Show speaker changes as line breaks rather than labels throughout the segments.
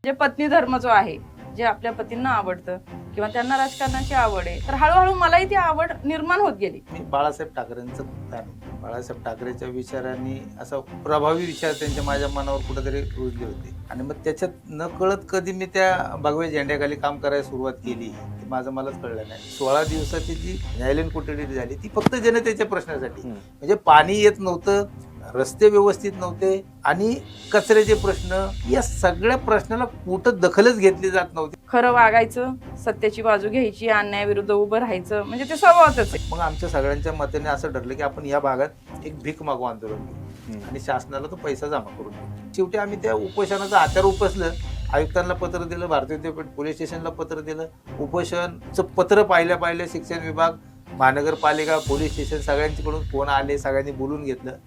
जे पत्नी धर्म जो आहे, जे आपल्या पतींना आवडतं किंवा त्यांना राजकारणाची आवड आहे, तर हळूहळू मलाही ती आवड निर्माण होत गेली.
मी बाळासाहेब ठाकरेंचं खूप fan आहे. बाळासाहेब ठाकरेच्या विचारांनी असा प्रभावी विचार त्यांच्या माझ्या मनावर कुठेतरी रुजले होते आणि मग त्याच्यात न कळत कधी मी त्या भगव्या झेंड्याखाली काम करायला सुरुवात केली ते माझं मलाच कळलं नाही. 16 दिवसाची जी न्यायालयीन कोठडी झाली ती फक्त जनतेच्या प्रश्नासाठी, म्हणजे पाणी येत नव्हतं, रस्ते व्यवस्थित नव्हते आणि कचऱ्याचे प्रश्न, या सगळ्या प्रश्नाला कुठं दखलच घेतली जात नव्हती.
खरं वागायचं, सत्याची बाजू घ्यायची, अन्यायाविरुद्ध उभं राहायचं, म्हणजे ते स्वभावच आहे.
मग आमच्या सगळ्यांच्या मताने असं ठरलं की आपण या भागात एक भीक मागू आंदोलन घेऊ आणि शासनाला तो पैसा जमा करून देऊ. शेवटी आम्ही त्या उपोषणाचं हत्यार उपसलं, आयुक्तांना पत्र दिलं, भारतीय विद्यापीठ पोलीस स्टेशनला पत्र दिलं. उपोषणचं पत्र पाहिल्या शिक्षण विभाग, महानगरपालिका, पोलीस स्टेशन सगळ्यांच्याकडून फोन आले, सगळ्यांनी बोलून घेतलं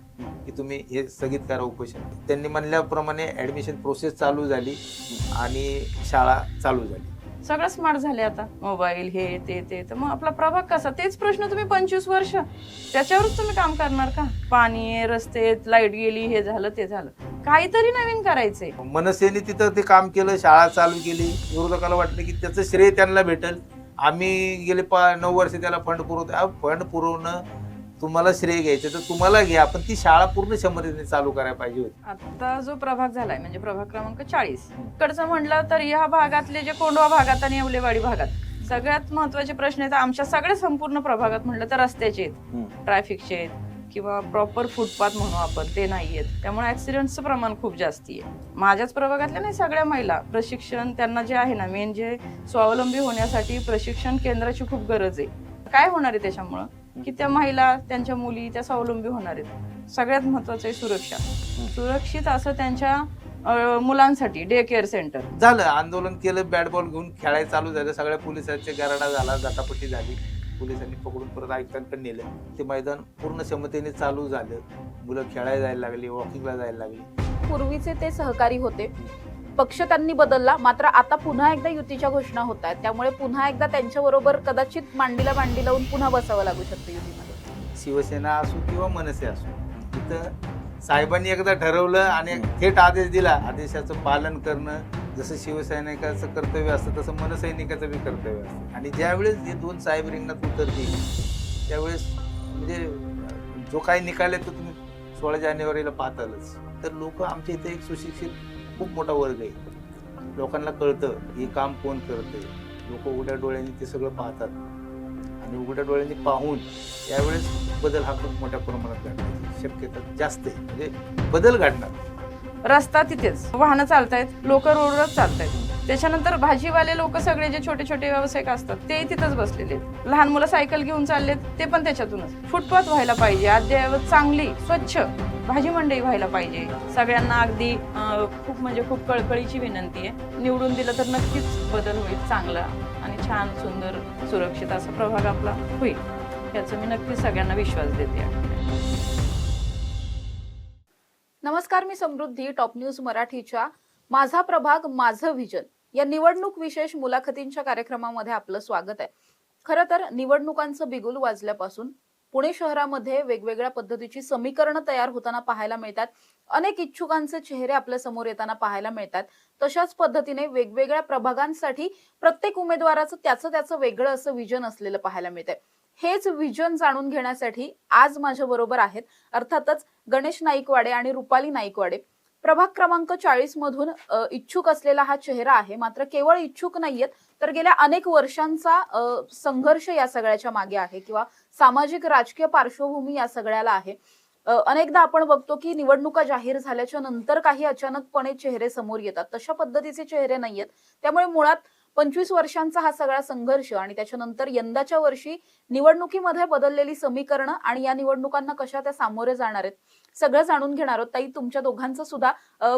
की तुम्ही हे स्थगित करा उपोषण. त्यांनी म्हणल्याप्रमाणे ऍडमिशन प्रोसेस चालू झाली आणि शाळा चालू झाली.
सगळं स्मार्ट झाले आता, मोबाईल हे ते. तर मग आपला प्रभाग कसा, तेच प्रश्न तुम्ही 25 वर्ष त्याच्यावरच तुम्ही काम करणार का? पाणी, रस्ते, लाईट गेली, हे झालं ते झालं, काहीतरी नवीन करायचंय.
मनसेने तिथं ते काम केलं, शाळा चालू केली. विरोधकाला वाटलं की त्याचं श्रेय त्यांना भेटेल. आम्ही गेले 9 वर्ष त्याला फंड पुरवतो. फंड पुरवणं तुम्हाला श्रेय घ्यायचं तर तुम्हाला घ्या, पण ती शाळा पूर्ण क्षमतेने चालू करायला पाहिजे होती.
आता जो प्रभाग झालाय म्हणजे प्रभाग क्रमांक 40 कडचं म्हटलं तर या भागातले जे कोंडवा भागात आणि येवलेवाडी भागात सगळ्यात महत्वाचे प्रश्न आहेत आमच्या सगळ्या संपूर्ण प्रभागात. म्हटलं तर रस्त्याचे आहेत, ट्रॅफिकचे आहेत किंवा प्रॉपर फुटपाथ म्हणू आपण, ते नाहीयेत. त्यामुळे ऍक्सिडेंटचं प्रमाण खूप जास्ती आहे. माझ्याच प्रभागातल्या नाही, सगळ्या महिला प्रशिक्षण त्यांना जे आहे ना, मेन जे स्वावलंबी होण्यासाठी प्रशिक्षण केंद्राची खूप गरज आहे. काय होणार आहे त्याच्यामुळं की त्या महिला, त्यांच्या मुली त्या स्वावलंबी होणार आहेत. सगळ्यात महत्वाचं आहे सुरक्षा. सुरक्षित असं त्यांच्या मुलांसाठी डे केअर सेंटर
झालं. आंदोलन केलं, बॅट बॉल घेऊन खेळायला चालू झालं. सगळ्या पोलिसांचे गराडा झाला, झटापटी झाली. पोलिसांनी पकडून परत आयुक्तांकडे नेलं. ते मैदान पूर्ण क्षमतेने चालू झालं. मुलं खेळायला जायला लागली, वॉकिंगला जायला लागली.
पूर्वीचे ते सहकारी होते, पक्ष त्यांनी बदलला, मात्र आता पुन्हा एकदा युतीच्या घोषणा होत आहेत. त्यामुळे पुन्हा एकदा त्यांच्याबरोबर कदाचित मांडीला मांडी लावून पुन्हा बसावं लागू शकतं युतीमध्ये.
शिवसेना असो किंवा मनसे असो, तिथं साहेबांनी एकदा ठरवलं आणि थेट आदेश दिला, आदेशाचं पालन करणं जसं शिवसैनिकाचं कर्तव्य असतं तसं मनसैनिकाचं बी कर्तव्य असतं. आणि ज्यावेळेस हे 2 साहेब रिंगणात उतरतील त्यावेळेस म्हणजे जो काही निकाल आहे तो तुम्ही 16 जानेवारीला पाहतालच. तर लोक आमच्या इथे एक सुशिक्षित खूप मोठा वर्ग आहे. लोकांना कळतं हे काम कोण करतंय. लोक उघड्या डोळ्यांनी ते सगळं पाहतात आणि उघड्या डोळ्यांनी पाहून यावेळेस बदल हा खूप मोठ्या प्रमाणात घडण्याची शक्यता जास्त आहे. म्हणजे बदल घडणार.
रस्ता तिथेच, वाहनं चालतायत, लोक रोडवरच चालतायत. त्याच्यानंतर भाजीवाले लोक सगळे जे छोटे छोटे व्यावसायिक असतात ते तिथंच बसलेले आहेत. लहान मुलं सायकल घेऊन चाललेत, ते पण त्याच्यातूनच. फुटपाथ व्हायला पाहिजे, अद्ययावत चांगली स्वच्छ भाजी मंडई व्हायला पाहिजे. सगळ्यांना अगदी खूप कळकळीची विनंती आहे, निवडून दिलं तर नक्कीच बदल होईल चांगला आणि छान सुंदर सुरक्षित असा प्रभाग आपला होईल, याचा मी नक्कीच सगळ्यांना विश्वास देते.
नमस्कार, मी समृद्धी. टॉप न्यूज मराठीच्या माझा प्रभाग माझं व्हिजन या निवडणूक विशेष मुलाखतींच्या कार्यक्रमामध्ये आपलं स्वागत आहे. खरं तर निवडणुकांचं बिगुल वाजल्यापासून पुणे शहरामध्ये वेगवेगळ्या पद्धतीची समीकरणं तयार होताना पाहायला मिळतात. अनेक इच्छुकांचे चेहरे आपल्या समोर येताना पाहायला मिळतात. तशाच पद्धतीने वेगवेगळ्या प्रभागांसाठी प्रत्येक उमेदवाराचं त्याचं वेगळं असं विजन असलेलं पाहायला मिळतंय. हेच विजन जाणून घेण्यासाठी आज माझ्या बरोबर आहेत अर्थातच गणेश नाईकवाडे आणि रुपाली नाईकवाडे. प्रभाग क्रमांक 40 मधून इच्छुक असलेला हा चेहरा आहे. मात्र केवळ इच्छुक नाहीयेत, तर गेल्या अनेक वर्षांचा संघर्ष या सगळ्याच्या मागे आहे किंवा सामाजिक राजकीय पार्श्वभूमी या सगळ्याला आहे. अनेकदा आपण बघतो की निवडणुका जाहीर झाल्याच्या नंतर काही अचानकपणे चेहरे समोर येतात. तशा पद्धतीचे चेहरे नाहीयेत. त्यामुळे मुळात 25 वर्षांचा हा सगळा संघर्ष आणि त्याच्यानंतर यंदाच्या वर्षी निवडणुकीमध्ये बदललेली समीकरणं आणि या निवडणुकांना कशा त्या सामोरे जाणार आहेत सगळं जाणून घेणार आहोत. ताई, तुमच्या दोघांचं सुद्धा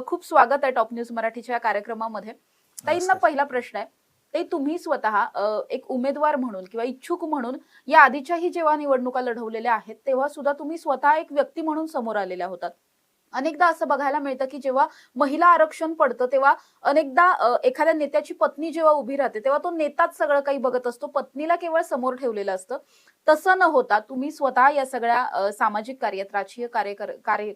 खूप स्वागत आहे टॉप न्यूज मराठीच्या या कार्यक्रमामध्ये. ताईंना पहिला प्रश्न आहे, ताई, तुम्ही स्वतः एक उमेदवार म्हणून किंवा इच्छुक म्हणून या आधीच्याही जेव्हा निवडणुका लढवलेल्या आहेत तेव्हा सुद्धा तुम्ही स्वतः एक व्यक्ती म्हणून समोर आलेल्या होतात. अनेकदा असं बघायला मिळतं की जेव्हा महिला आरक्षण पडतं तेव्हा अनेकदा एखाद्या नेत्याची पत्नी जेव्हा उभी राहते तेव्हा तो नेताच सगळं काही बघत असतो, पत्नीला केवळ समोर ठेवलेलं असतं. तसं न होता तुम्ही स्वतः या सगळ्या सामाजिक कार्यात, राजकीय कार्य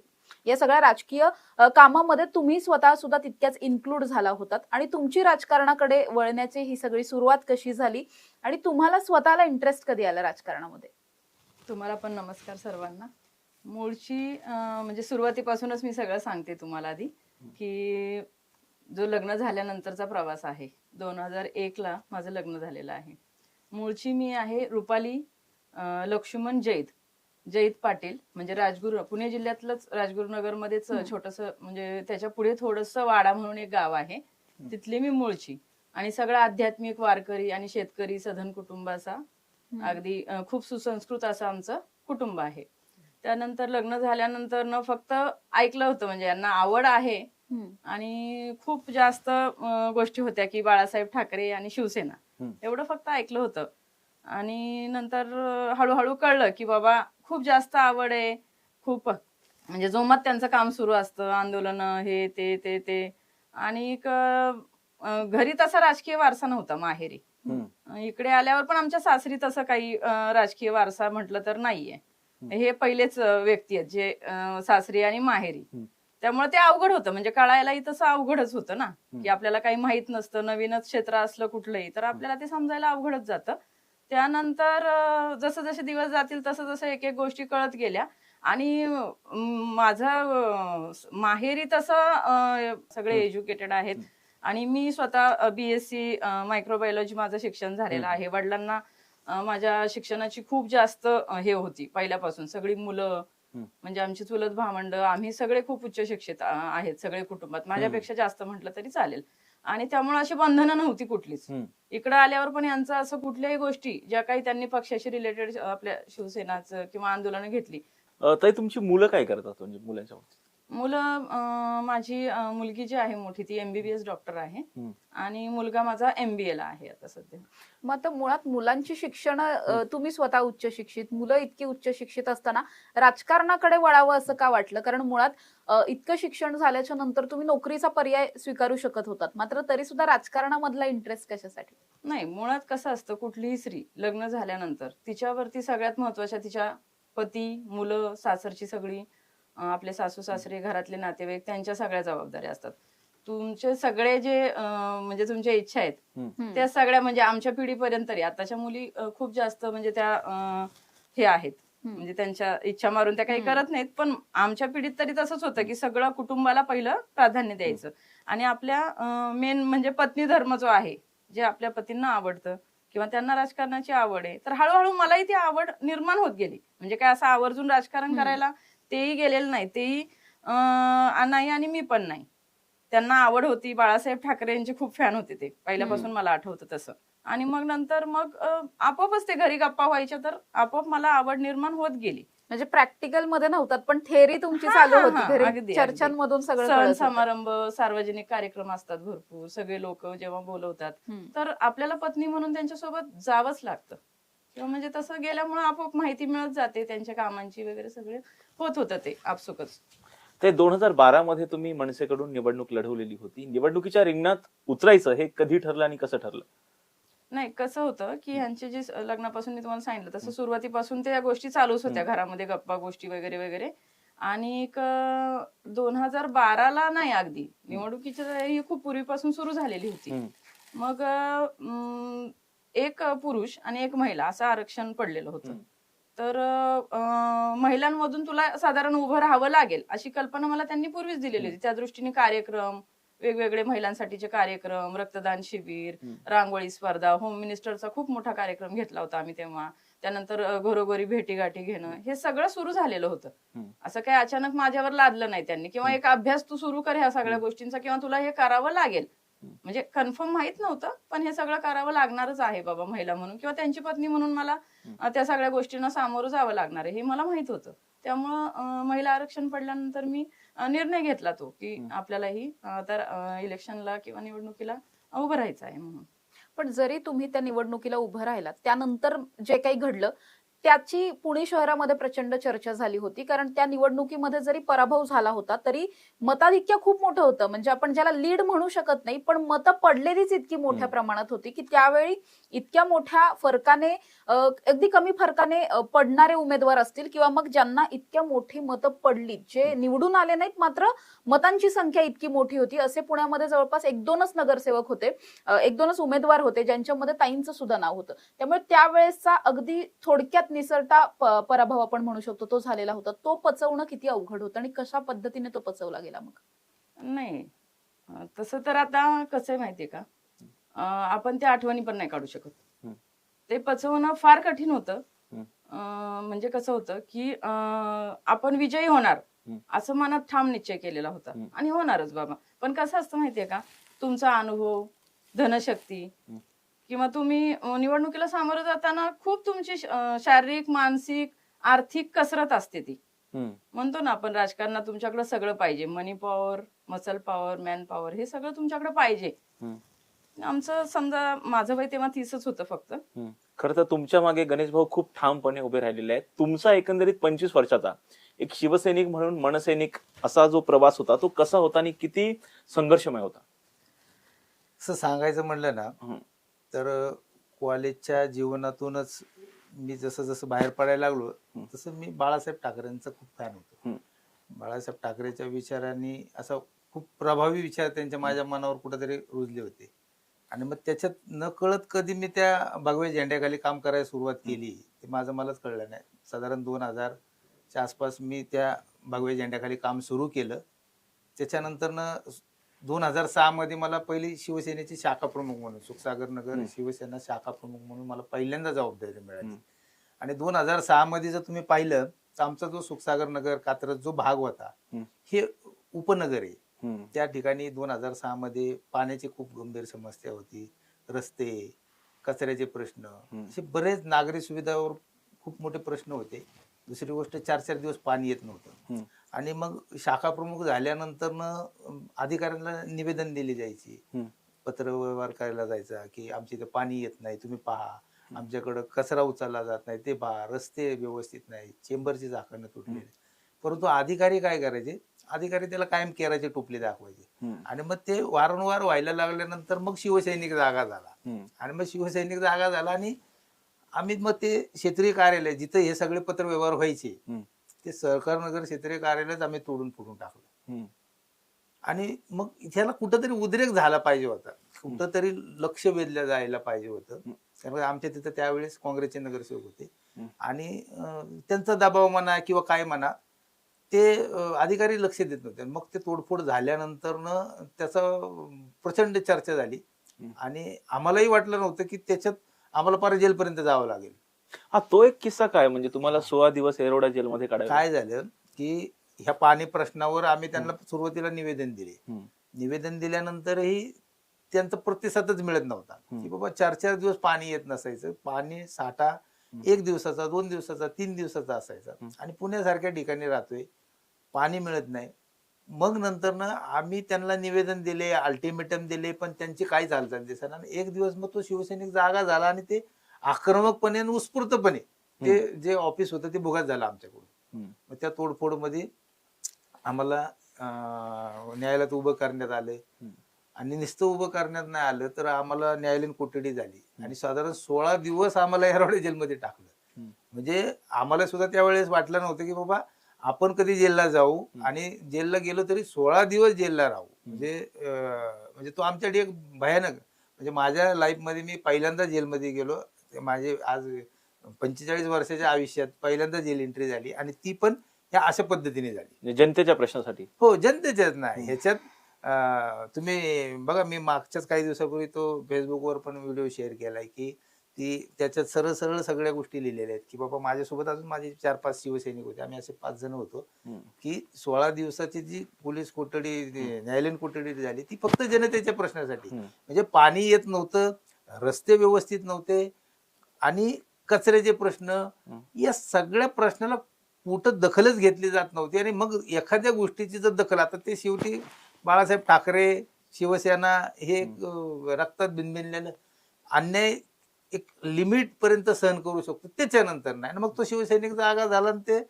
या सगळ्या राजकीय कामामध्ये तुम्ही स्वतः सुद्धा तितक्याच इन्क्लूड झाला होतात आणि तुमची राजकारणाकडे वळण्याची ही सगळी सुरुवात कशी झाली आणि तुम्हाला स्वतःला इंटरेस्ट कधी आला राजकारणामध्ये?
तुम्हाला पण नमस्कार सर्वांना. मूळची म्हणजे सुरुवातीपासूनच मी सगळं सांगते तुम्हाला आधी, की जो लग्न झाल्यानंतरचा प्रवास आहे, 2001 ला माझं लग्न झालेलं आहे. मूळची मी आहे रुपाली लक्ष्मण जैत पाटील, म्हणजे राजगुरू, पुणे जिल्ह्यातलंच राजगुरुनगरमध्येच छोटंसं, म्हणजे त्याच्या पुढे थोडंसं वाडा म्हणून एक गाव आहे, तिथली मी मूळची. आणि सगळं आध्यात्मिक, वारकरी आणि शेतकरी सधन कुटुंबाचा अगदी खूप सुसंस्कृत असं आमचं कुटुंब आहे. त्यानंतर लग्न झाल्यानंतर न फक्त ऐकलं होतं, म्हणजे यांना आवड आहे आणि खूप जास्त गोष्टी होत्या की बाळासाहेब ठाकरे आणि शिवसेना, एवढं फक्त ऐकलं होतं. आणि नंतर हळूहळू कळलं की बाबा खूप जास्त आवड आहे, खूप म्हणजे जोमात त्यांचं काम सुरू असतं, आंदोलन हे ते ते ते. आणि घरी तसा राजकीय वारसा नव्हता माहेरी. इकडे आल्यावर पण आमच्या सासरी तसं काही राजकीय वारसा म्हटलं तर नाहीये. हे पहिलेच व्यक्ती आहेत जे सासरी आणि माहेरी. त्यामुळे ते अवघड होतं, म्हणजे कळायलाही तसं अवघडच होतं ना, की आपल्याला काही माहित नसतं, नवीनच क्षेत्र असलं कुठलंही तर आपल्याला ते समजायला अवघडच जातं. त्यानंतर जसं जसे दिवस जातील तसं जसं एक एक गोष्टी कळत गेल्या. आणि माझं माहेरी तसं सगळे एज्युकेटेड आहेत आणि मी स्वतः BSc मायक्रोबायोलॉजी माझं शिक्षण झालेलं आहे. वडिलांना माझ्या शिक्षणाची खूप जास्त हे होती पहिल्यापासून. सगळी मुलं म्हणजे आमची चुलत भावंड, आम्ही सगळे खूप उच्च शिक्षित आहेत सगळे कुटुंबात, माझ्यापेक्षा जास्त म्हटलं तरी चालेल. आणि त्यामुळे अशी बंधनं नव्हती कुठलीच. इकडे आल्यावर पण यांचं असं कुठल्याही गोष्टी ज्या काही त्यांनी पक्षाशी रिलेटेड आपल्या शिवसेनाचं किंवा आंदोलनं घेतली.
ताई तुमची मुलं काय करतात, म्हणजे मुलांच्या बाबतीत?
मुलं माझी मुलगी जी आहे मोठी ती MBBS डॉक्टर आहे आणि मुलगा माझा MBA ला आहे आता सध्या.
मग आता मुळात मुलांची शिक्षण, तुम्ही स्वतः उच्च शिक्षित, मुलं इतकी उच्च शिक्षित असताना राजकारणाकडे वळावं असं का वाटलं? कारण मुळात इतकं शिक्षण झाल्याच्या नंतर तुम्ही नोकरीचा पर्याय स्वीकारू शकत होतात, मात्र तरी सुद्धा राजकारणामधला इंटरेस्ट कशासाठी?
नाही, मुळात कसं असतं, कुठलीही स्त्री लग्न झाल्यानंतर तिच्यावरती सगळ्यात महत्वाच्या तिच्या पती, मुलं, सासरची सगळी आपले सासू सासरे, घरातले नातेवाईक, त्यांच्या सगळ्या जबाबदाऱ्या असतात. तुमचे सगळे जे म्हणजे तुमच्या इच्छा आहेत त्या सगळ्या, म्हणजे आमच्या पिढीपर्यंत तरी आताच्या मुली खूप जास्त म्हणजे त्या हे आहेत, म्हणजे त्यांच्या इच्छा मारून त्या काही करत नाहीत. पण आमच्या पिढीत तरी तसंच होतं की सगळं कुटुंबाला पहिलं प्राधान्य द्यायचं आणि आपल्या मेन म्हणजे पत्नी धर्म जो आहे, जे आपल्या पतींना आवडतं किंवा त्यांना राजकारणाची आवड आहे, तर हळूहळू मलाही ती आवड निर्माण होत गेली. म्हणजे काय असं आवर्जून राजकारण करायला तेही गेलेलं नाही, तेही नाही आणि मी पण नाही. त्यांना आवड होती, बाळासाहेब ठाकरे यांचे खूप फॅन होते ते पहिल्यापासून, मला आठवतं तसं. आणि मग नंतर मग आपोआपच ते घरी गप्पा व्हायच्या, तर आपोआप मला आवड निर्माण होत गेली.
म्हणजे प्रॅक्टिकल मध्ये नव्हतात पण थेअरी तुमची चालू होती घरी,
अगदी
चर्चांमधून सगळं
सण
कळत होतं.
समारंभ, सार्वजनिक कार्यक्रम असतात भरपूर, सगळे लोक जेव्हा बोलवतात तर आपल्याला पत्नी म्हणून त्यांच्यासोबत जावंच लागतं. किंवा म्हणजे तसं गेल्यामुळे आपोआप माहिती मिळत जाते त्यांच्या कामांची वगैरे, सगळे होत होतं ते आपसुकच.
ते 2012 मध्ये तुम्ही मनसेकडून निवडणूक लढवलेली होती. निवडणुकीच्या रिंगणात उतरायचं हे कधी ठरलं आणि कसं ठरलं?
नाही, कसं होतं की ह्यांचे जे लग्नापासून मी तुम्हाला सांगितलं तसं सुरुवातीपासून त्या गोष्टी चालूच होत्या घरामध्ये, गप्पा गोष्टी वगैरे वगैरे. आणि 2012ला नाही, अगदी निवडणुकीची ही खूप पूर्वीपासून सुरू झालेली होती. मग एक पुरुष आणि एक महिला असं आरक्षण पडलेलं होतं. तर महिलांमधून तुला साधारण उभं राहावं लागेल अशी कल्पना मला त्यांनी पूर्वीच दिलेली होती. त्या दृष्टीने कार्यक्रम, वेगवेगळे महिलांसाठीचे कार्यक्रम, रक्तदान शिबिर, रांगोळी स्पर्धा, होम मिनिस्टरचा खूप मोठा कार्यक्रम घेतला होता आम्ही तेव्हा. त्यानंतर घरोघरी भेटीगाठी घेणं, हे सगळं सुरू झालेलं होतं. असं काही अचानक माझ्यावर लादलं नाही त्यांनी, किंवा एक अभ्यास तू सुरू कर ह्या सगळ्या गोष्टींचा, किंवा तुला हे करावं लागेल. म्हणजे कन्फर्म माहित नव्हतं, पण हे सगळं करावं लागणारच आहे बाबा महिला म्हणून, किंवा त्यांची पत्नी म्हणून मला त्या सगळ्या गोष्टींना सामोरं जावं लागणार आहे हे मला माहित होतं. त्यामुळं महिला आरक्षण पडल्यानंतर मी निर्णय घेतला तो की आपल्यालाही तर इलेक्शनला किंवा निवडणुकीला उभं राहायचं आहे म्हणून.
पण जरी तुम्ही त्या निवडणुकीला उभं राहिलात, त्यानंतर जे काही घडलं त्याची पुणे शहरामध्ये प्रचंड चर्चा झाली होती, कारण त्या निवडणुकीमध्ये जरी पराभव झाला होता तरी मताधिक्य खूप मोठं होतं. म्हणजे आपण ज्याला लीड म्हणू शकत नाही, पण मतं पडलेलीच इतकी मोठ्या प्रमाणात होती की त्यावेळी इतक्या मोठ्या फरकाने अगदी कमी फरकाने पडणारे उमेदवार असतील किंवा मग ज्यांना इतक्या मोठी मतं पडली, जे निवडून आले नाहीत मात्र मतांची संख्या इतकी मोठी होती, असे पुण्यामध्ये जवळपास 1-2च नगरसेवक होते, 1-2च उमेदवार होते ज्यांच्यामध्ये ताईंचं सुद्धा नाव होतं. त्यामुळे त्यावेळेसचा अगदी थोडक्यात निसरता पराभव आपण म्हणू शकतो तो झालेला होता. तो पचवणं किती अवघड होतं आणि कशा पद्धतीने तो पचवला गेला मग?
नाही, तसं तर आता कसं आहे माहितीये का, आपण त्या आठवणी पण नाही काढू शकत. ते पचवणं फार कठीण होतं. म्हणजे कसं होतं की आपण विजयी होणार असं मनात ठाम निश्चय केलेला होता आणि होणारच बाबा. पण कसं असतं माहितीये का, तुमचा अनुभव, धनशक्ती किंवा तुम्ही निवडणुकीला सामोरं जाताना खूप तुमची शारीरिक, मानसिक, आर्थिक कसरत असते ती. म्हणतो ना आपण राजकारणात तुमच्याकडे सगळं पाहिजे, money power, muscle power, man power, हे सगळं तुमच्याकडे पाहिजे. आमचं समजा माझं वय तेव्हा 30च होतं फक्त.
खरं तर तुमच्या मागे गणेश भाऊ खूप ठामपणे उभे राहिलेले आहेत. तुमचा एकंदरीत 25 वर्षाचा एक शिवसैनिक म्हणून मनसैनिक असा जो प्रवास होता तो कसा होता आणि किती संघर्षमय होता?
असं सांगायचं म्हणलं ना तर कॉलेजच्या जीवनातूनच मी जसं जसं बाहेर पडायला लागलो तसं मी बाळासाहेब ठाकरेंचा खूप फॅन होतो. बाळासाहेब ठाकरेच्या विचारांनी असा खूप प्रभावी विचार त्यांच्या माझ्या मनावर कुठेतरी रुजले होते आणि मग त्याच्यात न कळत कधी मी त्या भगव्या झेंड्याखाली काम करायला सुरुवात केली ते माझं मलाच कळलं नाही. साधारण 2000च्या आसपास मी त्या भगव्या झेंड्याखाली काम सुरू केलं. त्याच्यानंतर 2006 मध्ये मला पहिली शिवसेनेची शाखा प्रमुख म्हणून सुखसागर नगर शिवसेना शाखा प्रमुख म्हणून मला पहिल्यांदा जबाबदारी मिळाली. आणि 2006 मध्ये जर तुम्ही पाहिलं तर आमचा जो सुखसागर नगर कात्रज जो भाग होता हे उपनगर आहे. त्या ठिकाणी 2006 मध्ये पाण्याची खूप गंभीर समस्या होती, रस्ते, कचऱ्याचे प्रश्न, असे बरेच नागरी सुविधावर खूप मोठे प्रश्न होते. दुसरी गोष्ट 4-4 दिवस पाणी येत नव्हतं. आणि मग शाखा प्रमुख झाल्यानंतर अधिकाऱ्यांना निवेदन दिली जायची, पत्र व्यवहार करायला जायचा की आमच्या इथे पाणी येत नाही, तुम्ही पहा, आमच्याकडं कचरा उचलला जात नाही ते पहा, रस्ते व्यवस्थित नाही, चेंबरची झाकणं तुटलेली. परंतु अधिकारी काय करायचे, अधिकारी त्याला कायम केराचे टोपले दाखवायचे. आणि मग ते वारंवार व्हायला लागल्यानंतर मग शिवसैनिक जागा झाला. आणि मग शिवसैनिक जागा झाला आणि आम्ही मग ते क्षेत्रीय कार्यालय जिथं हे सगळे पत्र व्यवहार व्हायचे ते सहकार नगर क्षेत्रीय कार्यालय आम्ही तोडून फोडून टाकलं. आणि मग ह्याला कुठंतरी उद्रेक झाला पाहिजे होता, कुठंतरी लक्ष वेधलं जायला पाहिजे होतं. कारण आमच्या तिथं त्यावेळेस काँग्रेसचे नगरसेवक होते आणि त्यांचा दबाव म्हणा किंवा काय म्हणा ते अधिकारी लक्ष देत नव्हते. मग ते तोडफोड झाल्यानंतर त्याचा प्रचंड चर्चा झाली आणि आम्हालाही वाटलं नव्हतं की त्याच्यात आम्हाला पार जेलपर्यंत जावं लागेल.
हा, तो एक किस्सा काय म्हणजे तुम्हाला 16 दिवस एरोडा जेलमध्ये काढायला
काय झालं की ह्या पाणी प्रश्नावर आम्ही त्यांना सुरुवातीला निवेदन दिले. निवेदन दिल्यानंतरही त्यांचा प्रतिसादच मिळत नव्हता की बाबा 4-4 दिवस पाणी येत नसायचं. पाणी साठा 1 दिवसाचा, 2 दिवसाचा, 3 दिवसाचा असायचा आणि पुण्यासारख्या ठिकाणी राहतोय, पाणी मिळत नाही. मग नंतर आम्ही त्यांना निवेदन दिले, अल्टिमेटम दिले, पण त्यांची काहीच हालचाल दिसेना. आणि एक दिवस मग तो शिवसैनिक जागा झाला आणि ते आक्रमकपणे आणि उत्स्फूर्तपणे ते जे ऑफिस होतं ते भुगात झालं आमच्याकडून. मग त्या तोडफोडमध्ये आम्हाला न्यायालयात उभं करण्यात आलं आणि नुसतं उभं करण्यात नाही आलं तर आम्हाला न्यायालयीन कोठडी झाली आणि साधारण 16 दिवस आम्हाला एरोडा जेलमध्ये टाकलं. म्हणजे आम्हाला सुद्धा त्यावेळेस वाटलं नव्हतं की बाबा आपण कधी जेलला जाऊ आणि जेलला गेलो तरी 16 दिवस जेलला राहू. म्हणजे तो आमच्यासाठी एक भयानक, म्हणजे माझ्या लाईफमध्ये मी पहिल्यांदा जेलमध्ये गेलो. माझे आज 45 वर्षाच्या आयुष्यात पहिल्यांदा जेल एंट्री झाली आणि ती पण ह्या अशा पद्धतीने झाली,
जनतेच्या प्रश्नासाठी.
हो, जनतेच्याच नाही. ह्याच्यात तुम्ही बघा, मी मागच्याच काही दिवसापूर्वी तो फेसबुकवर पण व्हिडिओ शेअर केलाय की त्याच्यात सरळ सरळ सगळ्या गोष्टी लिहिलेल्या आहेत की बाबा माझ्यासोबत अजून माझे 4-5 शिवसैनिक होते, आम्ही असे 5 जण होतो की 16 दिवसाची जी पोलीस कोठडी, न्यायालयीन कोठडी झाली ती फक्त जनतेच्या प्रश्नासाठी. म्हणजे पाणी येत नव्हतं, रस्ते व्यवस्थित नव्हते आणि कचऱ्याचे प्रश्न, या सगळ्या प्रश्नाला कुठं दखलच घेतली जात नव्हती. आणि मग एखाद्या गोष्टीची जर दखल, आता ते शेवटी बाळासाहेब ठाकरे, शिवसेना हे रक्तात भिनभिनलेलं अन्याय एक लिमिट पर्यंत सहन करू शकतो, त्याच्यानंतर नाही. मग तो शिवसैनिक जागा झाला आणि ते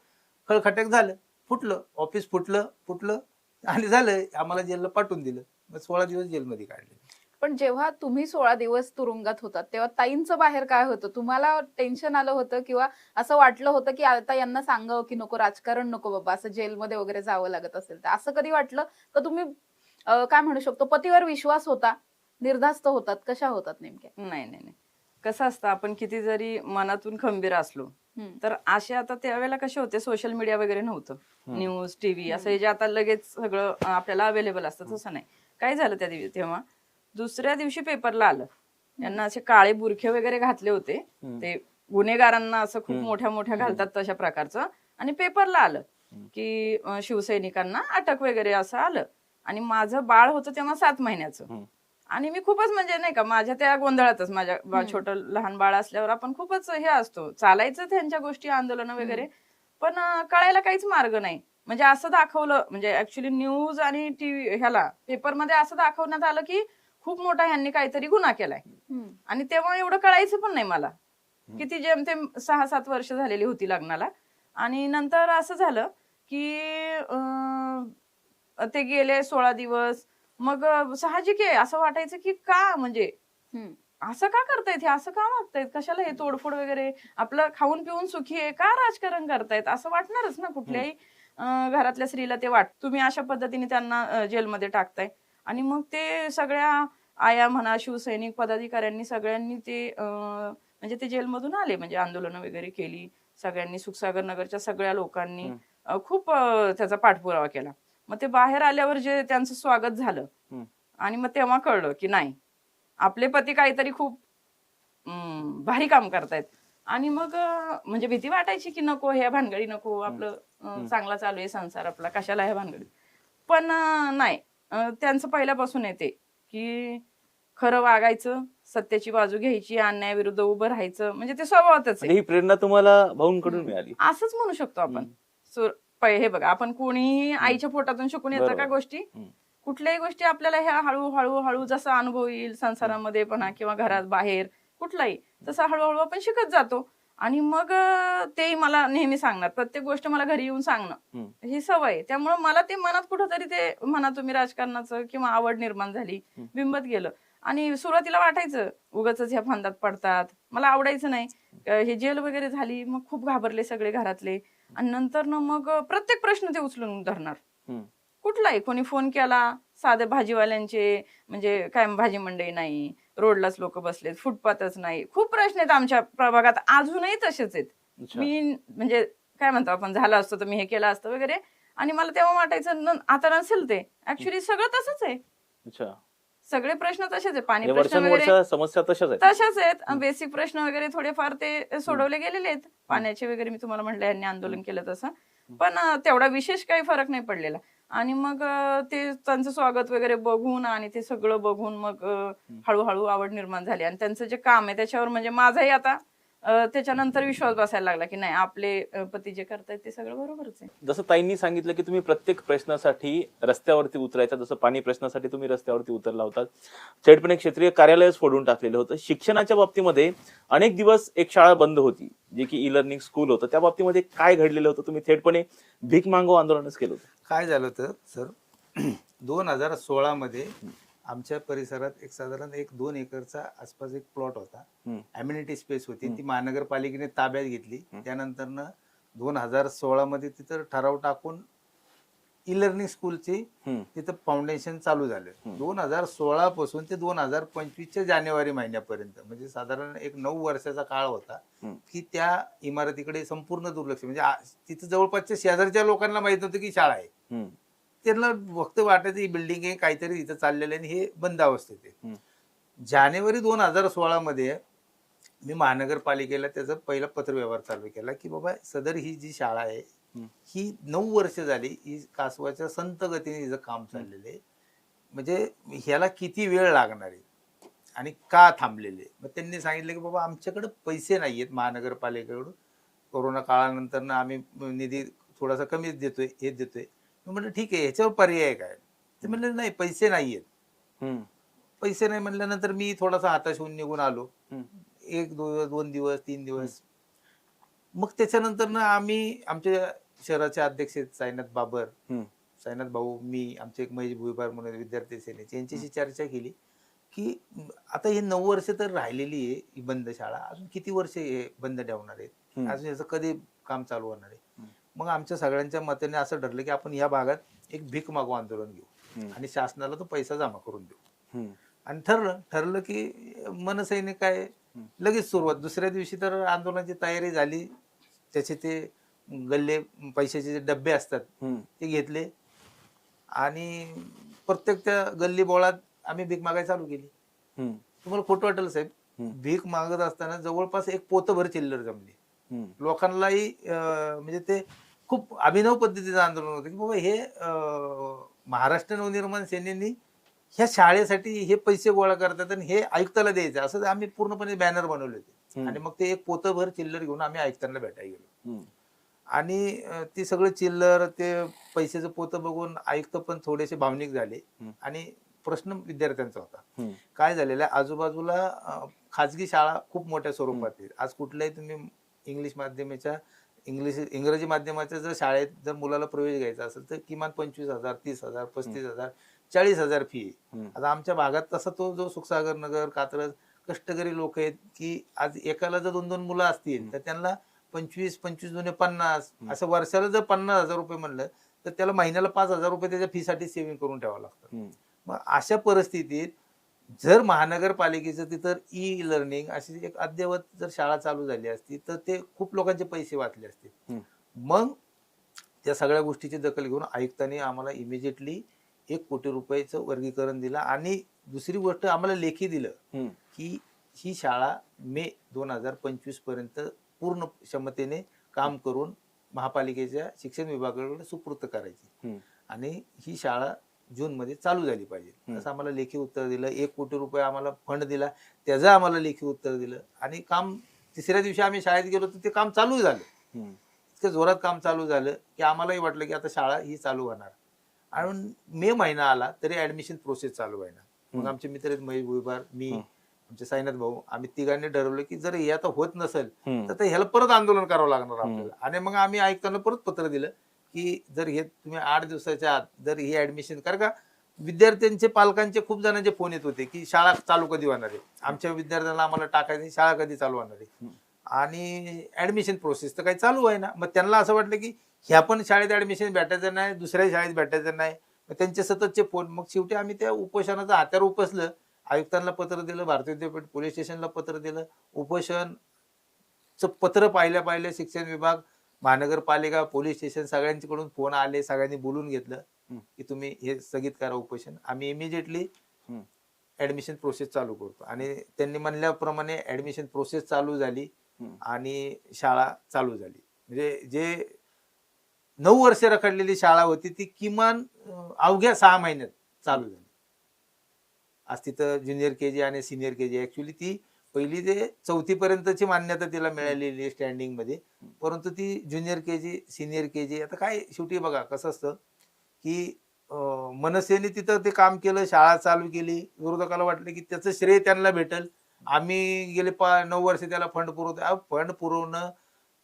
खळखट्याक झालं, फुटलं, ऑफिस फुटलं आणि झालं, आम्हाला जेलला पाठवून दिलं. मग 16 दिवस जेलमध्ये काढले.
पण जेव्हा तुम्ही 16 दिवस तुरुंगात होतात तेव्हा ताईंचं बाहेर काय होतं? तुम्हाला टेन्शन आलं होतं किंवा असं वाटलं होतं की आता यांना सांगावं की नको, राजकारण नको बाबा, असं जेलमध्ये वगैरे जावं लागत असेल तर असं कधी वाटलं का तुम्ही काय म्हणू शकतो, पतीवर विश्वास होता, निर्धास्त होतात, कशा होतात नेमक्या?
नाही. कसं असतं, आपण किती जरी मनातून खंबीर असलो तर असे आता त्यावेळेला कसे होते, सोशल मीडिया वगैरे नव्हतं, न्यूज टीव्ही असं हे जे आता लगेच सगळं आपल्याला अवेलेबल असतं तसं नाही. काय झालं त्या दिवशी, तेव्हा दुसऱ्या दिवशी पेपरला आलं, त्यांना असे काळे बुरखे वगैरे घातले होते, ते गुन्हेगारांना असं खूप मोठ्या घालतात तशा प्रकारचं, आणि पेपरला आलं की शिवसैनिकांना अटक वगैरे असं आलं. आणि माझं बाळ होतं तेव्हा 7 महिन्याचं, आणि मी खूपच म्हणजे नाही का माझ्या त्या गोंधळातच, माझ्या छोटं लहान बाळ असल्यावर आपण खूपच हे असतो, चालायचं त्यांच्या गोष्टी, आंदोलन वगैरे, पण कळायला काहीच मार्ग नाही. म्हणजे असं दाखवलं, म्हणजे ऍक्च्युली न्यूज आणि टीव्ही ह्याला पेपरमध्ये असं दाखवण्यात आलं की खूप मोठा ह्यांनी काहीतरी गुन्हा केलाय, आणि तेव्हा एवढं कळायचं पण नाही मला, किती जेमतेम 6-7 वर्ष झालेली होती लग्नाला. आणि नंतर असं झालं की ते गेले 16 दिवस. मग साहजिक आहे, असं वाटायचं की का, म्हणजे असं का करतायत हे, असं का वागतायत, कशाला हे तोडफोड वगैरे, आपलं खाऊन पिऊन सुखी आहे, का राजकारण करतायत, असं वाटणारच ना कुठल्याही घरातल्या स्त्रीला. ते तुम्ही अशा पद्धतीने त्यांना जेलमध्ये टाकताय. आणि मग ते सगळ्या आया म्हणा, शिवसैनिक पदाधिकाऱ्यांनी सगळ्यांनी ते म्हणजे ते जेलमधून आले, म्हणजे आंदोलनं वगैरे केली सगळ्यांनी, सुखसागर नगरच्या सगळ्या लोकांनी खूप त्याचा पाठपुरावा केला. मग ते बाहेर आल्यावर जे त्यांचं स्वागत झालं, आणि मग तेव्हा कळलं की नाही, आपले पती काहीतरी खूप भारी काम करतायत. आणि मग म्हणजे भीती वाटायची की नको, ह्या भानगडी नको, आपलं चांगला चालू आहे संसार आपला, कशाला ह्या भानगडी. पण नाही, त्यांचं पहिल्यापासून येते की खरं वागायचं, सत्याची बाजू घ्यायची, अन्यायाविरुद्ध उभं राहायचं, म्हणजे ते स्वभावातच आहे.
ही प्रेरणा तुम्हाला भाऊंकडून मिळाली
असंच म्हणू शकतो आपण. हे बघा, आपण कोणीही आईच्या पोटातून शिकून येतं का गोष्टी? कुठल्याही गोष्टी आपल्याला ह्या हळूहळू जसा अनुभव येईल संसारामध्ये पण किंवा घरात बाहेर कुठलाही, तसा हळूहळू आपण शिकत जातो. आणि मग तेही मला नेहमी सांगणार, प्रत्येक गोष्ट मला घरी येऊन सांगणं ही सवय. त्यामुळे मला ते मनात कुठंतरी ते म्हणा तुम्ही राजकारणाचं किंवा आवड निर्माण झाली, बिंबत गेलं. आणि सुरुवातीला वाटायचं उगाच ह्या फांदात पडतात, मला आवडायचं नाही. हे जेल वगैरे झाली, मग खूप घाबरले सगळे घरातले. आणि नंतर ना मग प्रत्येक प्रश्न ते उचलून धरणार, कुठलाही. कोणी फोन केला, साधे भाजीवाल्यांचे, म्हणजे काय भाजी मंडई नाही, रोडलाच लोक बसलेत, फुटपाथच नाही, खूप प्रश्न आहेत आमच्या प्रभागात, अजूनही तसेच आहेत. मी म्हणजे काय म्हणतो आपण, झालं असतं तर मी हे केलं असतं वगैरे. आणि मला तेव्हा वाटायचं आता नसेल ते, ऍक्च्युली सगळं तसंच आहे. सगळे प्रश्न तसेच आहे, पाणी प्रश्न वगैरे
समस्या तशाच
आहेत, बेसिक प्रश्न वगैरे थोडेफार ते सोडवले गेलेले आहेत. पाण्याचे वगैरे मी तुम्हाला म्हटलं यांनी आंदोलन केलं तसं, पण तेवढा विशेष काही फरक नाही पडलेला. आणि मग ते त्यांचं स्वागत वगैरे बघून आणि ते सगळं बघून मग हळूहळू आवड निर्माण झाली. आणि त्यांचं जे काम आहे त्याच्यावर म्हणजे माझाही आता त्याच्यानंतर विश्वास बसायला लागला की नाही, आपले पती जे करतायत ते सगळं बरोबरच आहे.
जसं ताईंनी सांगितलं की तुम्ही प्रत्येक प्रश्नासाठी रस्त्यावरती उतरायचा, जसं पाणी प्रश्नासाठी तुम्ही रस्त्यावरती उतरला होता, थेटपणे क्षेत्रीय कार्यालयच फोडून टाकलेलं होतं. शिक्षणाच्या बाबतीमध्ये अनेक दिवस एक शाळा बंद होती, जे की ई लर्निंग स्कूल होतं, त्या बाबतीमध्ये काय घडलेलं होतं? तुम्ही थेटपणे भीक मागो आंदोलनच केलं होतं.
काय झालं होतं सर, 2016 मध्ये आमच्या परिसरात साधारण 1-2 एकरचा आसपास एक प्लॉट होता, अम्युनिटी स्पेस होती, ती महानगरपालिकेने ताब्यात घेतली. त्यानंतर 2016 मध्ये तिथं ठराव टाकून ई लर्निंग स्कूलची तिथं फाउंडेशन चालू झालं. 2016 पासून ते 2025च्या जानेवारी महिन्यापर्यंत, म्हणजे साधारण एक 9 वर्षाचा काळ होता की त्या इमारतीकडे संपूर्ण दुर्लक्ष. म्हणजे तिथं जवळपासच्या शेजारच्या लोकांना माहित नव्हतं की शाळा आहे, त्यांना फक्त वाटायचं ही बिल्डिंग आहे, काहीतरी इथं चाललेलं आहे, हे बंद अवस्थेत आहे. जानेवारी 2016 मध्ये मी महानगरपालिकेला त्याचा पहिला पत्रव्यवहार चालू केला की बाबा सदर ही जी शाळा आहे ही 9 वर्ष झाली, ही कासवाच्या संत गतीने हिचं काम चाललेलं आहे, म्हणजे ह्याला किती वेळ लागणार आहे आणि का थांबलेले. मग त्यांनी सांगितलं की बाबा आमच्याकडे पैसे नाही आहेत महानगरपालिकेकडून, कोरोना काळानंतर आम्ही निधी थोडासा कमीच देतोय, हे देतोय. मी म्हटलं ठीक आहे, ह्याच्यावर पर्याय काय? ते म्हणले नाही, पैसे नाही आहेत. पैसे नाही म्हणल्यानंतर मी थोडासा हाताश होऊन निघून आलो. दोन दिवस 3 दिवस. मग त्याच्यानंतर ना आम्ही आमच्या शहराचे अध्यक्ष आहेत साईनाथ बाबर, साईनाथ भाऊ, मी, आमचे एक महेश भुईबार म्हणून विद्यार्थी सेनेचे, यांच्याशी चर्चा केली की आता हे 9 वर्ष तर राहिलेली आहे ही बंद शाळा, अजून किती वर्ष हे बंद ठेवणार आहेत, अजून याचं कधी काम चालू होणार आहे. मग आमच्या सगळ्यांच्या मताने असं ठरलं की आपण या भागात एक भीक मागू आंदोलन घेऊ आणि शासनाला तो पैसा जमा करून देऊ. आणि ठरलं की मनसैनिक काय लगेच सुरुवात, दुसऱ्या दिवशी तर आंदोलनाची तयारी झाली. त्याचे ते गल्ले पैशाचे जे डब्बे असतात ते घेतले आणि प्रत्येक त्या गल्ली बोळात आम्ही भीक मागायला चालू केली. तुम्हाला खोटं वाटेल साहेब, भीक मागत असताना जवळपास एक पोतभर चिल्लर जमली. लोकांनाही म्हणजे ते खूप अभिनव पद्धतीचं आंदोलन होतं की बाबा हे महाराष्ट्र नवनिर्माण सेनेनी ह्या शाळेसाठी हे पैसे गोळा करतात आणि हे आयुक्ताला द्यायचं, असं आम्ही पूर्णपणे बॅनर बनवले होते. आणि मग ते एक पोतभर चिल्लर घेऊन आम्ही आयुक्तांना भेटायला गेलो आणि ती सगळं चिल्लर ते पैशाचं पोतं बघून आयुक्त पण थोडेसे भावनिक झाले. आणि प्रश्न विद्यार्थ्यांचा होता, काय झालेला आजूबाजूला खाजगी शाळा खूप मोठ्या स्वरूपात आहेत. आज कुठल्याही तुम्ही इंग्रजी माध्यमाच्या जर शाळेत जर मुलाला प्रवेश घ्यायचा असेल तर किमान 25,000, 30,000, 35,000, 40,000 फी आहे. आता आमच्या भागात तसा तो जो सुखसागर नगर, कात्रज कष्टकरी लोक आहेत की आज एकाला जर 2-2 मुलं असतील तर त्यांना 25 दुने 50 असं वर्षाला जर 50,000 रुपये म्हणलं तर त्याला महिन्याला 5,000 रुपये त्याच्या फीसाठी सेव्हिंग करून ठेवावं लागतं. मग अशा परिस्थितीत जर महानगरपालिकेचं तिथं ई लर्निंग अशी एक अद्ययावत जर शाळा चालू झाली असती तर ते खूप लोकांचे पैसे वाचले असते. मग त्या सगळ्या गोष्टीची दखल घेऊन आयुक्तांनी आम्हाला इमिजिएटली 1 कोटी रुपयाचं वर्गीकरण दिलं आणि दुसरी गोष्ट आम्हाला लेखी दिलं की ही शाळा मे 2025 पर्यंत पूर्ण क्षमतेने काम करून महापालिकेच्या शिक्षण विभागाकडे सुपूर्त करायची आणि ही शाळा जून मध्ये चालू झाली पाहिजे असं आम्हाला लेखी उत्तर दिलं. 1 कोटी रुपये आम्हाला फंड दिला, त्याचं आम्हाला लेखी उत्तर दिलं आणि काम तिसऱ्या दिवशी आम्ही शाळेत गेलो तर ते काम चालू झालं. इतकं जोरात काम चालू झालं की आम्हालाही वाटलं की आता शाळा ही चालू होणार. आणि मे महिना आला तरी ऍडमिशन प्रोसेस चालू व्हायना. मग आमचे मित्र आहेत महेश भुईबार, मी, आमचे साईनाथ भाऊ, आम्ही तिघांनी ठरवलं की जर हे आता होत नसेल तर ह्याला परत आंदोलन करावं लागणार आपल्याला. आणि मग आम्ही आयुक्तांना परत पत्र दिलं की जर हे तुम्ही 8 दिवसाच्या आत जर ही ऍडमिशन, कारण का विद्यार्थ्यांचे पालकांचे खूप जणांचे फोन येत होते की शाळा चालू कधी होणार आहे, आमच्या विद्यार्थ्यांना आम्हाला टाकायची, शाळा कधी चालू होणार आहे. आणि ऍडमिशन प्रोसेस तर काही चालू आहे ना. मग त्यांना असं वाटलं की ह्या पण शाळेत ऍडमिशन भेटायचं नाही, दुसऱ्या शाळेत भेटायचं नाही. मग त्यांचे सततचे फोन. मग शेवटी आम्ही त्या उपोषणाचं हात्यावर उपसलं, आयुक्तांना पत्र दिलं, भारतीय विद्यापीठ पोलीस स्टेशनला पत्र दिलं. उपोषणचं पत्र पाहिल्या शिक्षण विभाग, महानगरपालिका, पोलीस स्टेशन सगळ्यांच्याकडून फोन आले, सगळ्यांनी बोलून घेतलं की तुम्ही हे स्थगित करा उपोषण, आम्ही इमिजिएटली ऍडमिशन प्रोसेस चालू करतो. आणि त्यांनी म्हणल्याप्रमाणे ऍडमिशन प्रोसेस चालू झाली आणि शाळा चालू झाली. म्हणजे जे 9 वर्ष रखडलेली शाळा होती ती किमान अवघ्या 6 महिन्यात चालू झाली. आज तिथं ज्युनियर केजी आणि सिनियर केजी, ऍक्च्युली ती पहिली ते 4थी पर्यंतची मान्यता तिला मिळालेली स्टँडिंग मध्ये, परंतु ती ज्युनियर केजी, सिनियर केजी, आता काय शेवटी बघा कसं असतं की मनसेने तिथं ते काम केलं, शाळा चालू केली. विरोधकाला वाटलं की त्याचं श्रेय त्यांना भेटल, आम्ही गेले 9 वर्ष त्याला फंड पुरवतो. फंड पुरवणं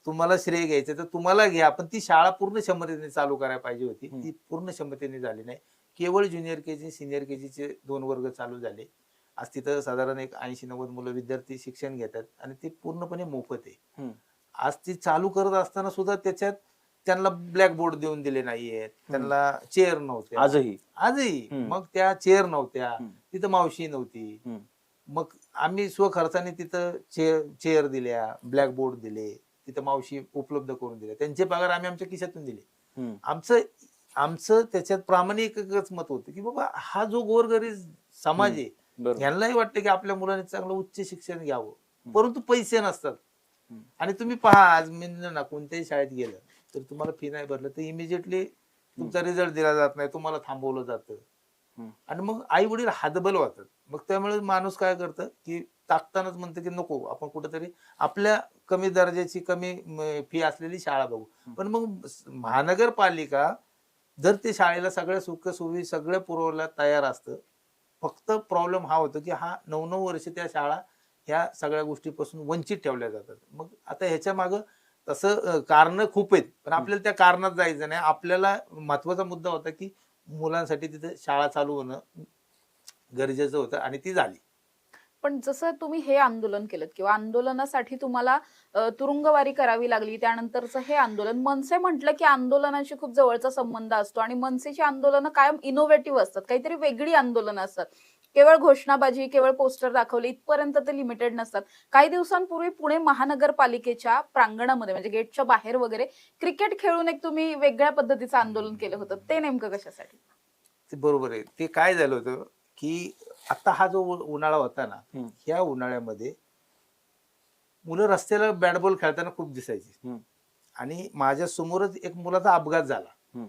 तुम्हाला श्रेय घ्यायचं तर तुम्हाला घ्या, पण ती शाळा पूर्ण क्षमतेने चालू करायला पाहिजे होती. ती पूर्ण क्षमतेने झाली नाही. केवळ ज्युनियर केजी, सिनियर केजीचे 2 वर्ग चालू झाले. आज तिथं साधारण एक 80-90 मुलं विद्यार्थी शिक्षण घेतात आणि ते पूर्णपणे मोफत आहे. आज ती चालू करत असताना सुद्धा त्याच्यात त्यांना ब्लॅक बोर्ड देऊन दिले नाहीयेत, त्यांना चेअर नव्हत्या आजही. मग त्या चेअर नव्हत्या, तिथं मावशी नव्हती. मग आम्ही स्वखर्चाने तिथं चेअर दिल्या, ब्लॅक बोर्ड दिले, तिथं मावशी उपलब्ध करून दिल्या, त्यांचे पगार आम्ही आमच्या खिशातून दिले. आमचं त्याच्यात प्रामाणिकच मत होतं की बाबा हा जो गोरगरीब समाज आहे यांनाही वाटतं की आपल्या मुलांनी चांगलं उच्च शिक्षण घ्यावं, परंतु पैसे नसतात. आणि तुम्ही पहा आज मी ना कोणत्याही शाळेत गेलं तर तुम्हाला फी नाही भरलं तर इमिजिएटली तुमचा रिझल्ट दिला जात नाही, तुम्हाला थांबवलं जातं. आणि मग आई वडील हातबल होतात. मग त्यामुळे माणूस काय करतं की टाकतानाच म्हणतं की नको, आपण कुठेतरी आपल्या कमी दर्जाची कमी फी असलेली शाळा बघू. पण मग महानगरपालिका जर ते शाळेला सगळ्या सुख सुविधा सगळं पुरवल्या तयार असतं, फक्त प्रॉब्लेम हा होतो की हा 9-9 वर्ष त्या शाळा ह्या सगळ्या गोष्टीपासून वंचित ठेवल्या जातात. मग आता ह्याच्या मागं तसं कारण खूप आहेत, पण आपल्याला त्या कारणात जायचं नाही. आपल्याला महत्वाचा मुद्दा होता की मुलांसाठी तिथे शाळा चालू होणं गरजेचं होतं आणि ती झाली.
पण जसं तुम्ही हे आंदोलन केलं किंवा आंदोलनासाठी तुम्हाला तुरुंगवारी करावी लागली, त्यानंतरचं हे आंदोलन, मनसे म्हटलं की आंदोलनाशी खूप जवळचा संबंध असतो आणि मनसेची आंदोलनं कायम इनोव्हेटिव्ह असतात, काहीतरी वेगळी आंदोलनं असतात. केवळ घोषणाबाजी, केवळ पोस्टर दाखवले इथपर्यंत ते लिमिटेड नसतात. काही दिवसांपूर्वी पुणे महानगरपालिकेच्या प्रांगणामध्ये म्हणजे गेटच्या बाहेर वगैरे क्रिकेट खेळून एक तुम्ही वेगळ्या पद्धतीचं आंदोलन केलं होतं. ते नेमकं कशासाठी?
ते बरोबर आहे. ते काय झालं होतं की आता हा जो उन्हाळा होता ना, ह्या उन्हाळ्यामध्ये मुलं रस्त्याला बॅट बॉल खेळताना खूप दिसायची आणि माझ्या समोरच एक मुलाचा अपघात झाला.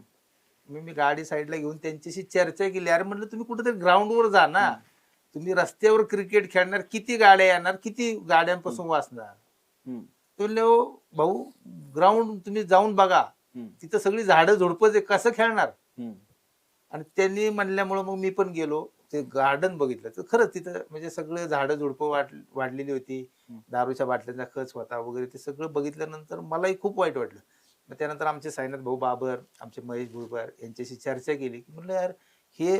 मी गाडी साईडला घेऊन त्यांच्याशी चर्चा केली. अरे म्हणलं तुम्ही कुठेतरी ग्राउंडवर जा ना, तुम्ही रस्त्यावर क्रिकेट खेळणार, किती गाड्या येणार, किती गाड्यांपासून वाचणार. म्हणले हो भाऊ, ग्राउंड तुम्ही जाऊन बघा, तिथं सगळी झाडं झुडपच आहे, कसं खेळणार. आणि त्यांनी म्हणल्यामुळं मग मी पण गेलो, ते गार्डन बघितलं तर खरंच तिथं म्हणजे सगळं झाडं झुडपं वाढलेली होती, दारूच्या बाटल्यांचा खच होता वगैरे. ते सगळं बघितल्यानंतर मलाही खूप वाईट वाटलं. मग त्यानंतर आमचे साईनाथ भाऊ बाबर, आमचे महेश भुजबळ यांच्याशी चर्चा केली की म्हणलं यार हे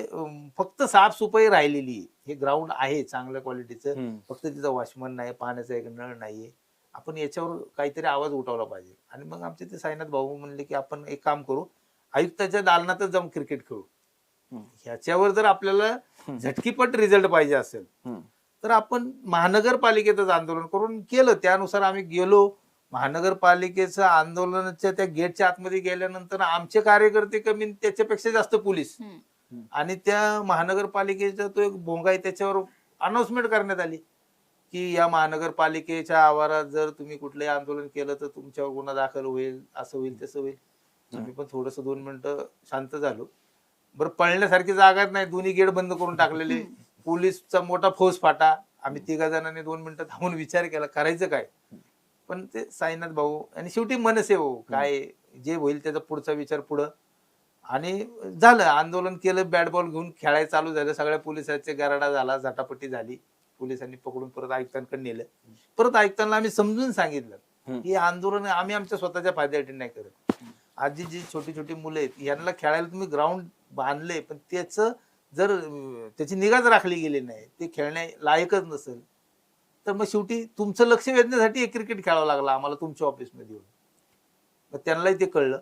फक्त साफसफाई राहिलेली आहे, हे ग्राउंड आहे चांगल्या क्वालिटीचं, फक्त तिथं वॉचमन नाही, पाण्याचा एक नळ नाहीये, आपण याच्यावर काहीतरी आवाज उठवला पाहिजे. आणि मग आमचे ते साईनाथ भाऊ म्हणले की आपण एक काम करू, आयुक्ताच्या दालनातच जाऊन क्रिकेट खेळू. ह्याच्यावर जर आपल्याला झटकीपट रिझल्ट पाहिजे असेल तर आपण महानगरपालिकेतच आंदोलन करून केलं. त्यानुसार आम्ही गेलो. महानगरपालिकेचं आंदोलनाच्या त्या गेटच्या आतमध्ये गेल्यानंतर आमचे कार्यकर्ते कमी, त्याच्यापेक्षा जास्त पोलीस, आणि त्या महानगरपालिकेचा तो एक भोंगा आहे त्याच्यावर अनाउन्समेंट करण्यात आली की या महानगरपालिकेच्या आवारात जर तुम्ही कुठलंही आंदोलन केलं तर तुमच्यावर गुन्हा दाखल होईल, असं होईल तसं होईल. आम्ही पण थोडस 2 मिनिटं शांत झालो. बरं, पळण्यासारखी जागा नाही, दोन्ही गेट बंद करून टाकलेले, पोलीसचा मोठा फौज फाटा. आम्ही 3 जणांनी 2 मिनिटं थांबून विचार केला करायचं काय. पण ते साईनाथ भाऊ आणि शेवटी मनसे भाऊ, काय जे होईल त्याचा पुढचा विचार पुढं. आणि झालं, आंदोलन केलं, बॅट बॉल घेऊन खेळायला चालू झालं. सगळ्या पोलिसांचे गराडा झाला, झटापटी झाली, पोलिसांनी पकडून परत आयुक्तांकडे नेलं. परत आयुक्तांना आम्ही समजून सांगितलं की आंदोलन आम्ही आमच्या स्वतःच्या फायद्यासाठी नाही करत. आजी जी छोटी छोटी मुलं आहेत यांना खेळायला तुम्ही ग्राउंड बांधले, पण त्याचं जर त्याची निगाच राखली गेली नाही, ते खेळण्या लायकच नसेल, तर मग शेवटी तुमचं लक्ष वेधण्यासाठी एक क्रिकेट खेळावं लागलं आम्हाला तुमच्या ऑफिसमध्ये येऊन. मग त्यांनाही ते कळलं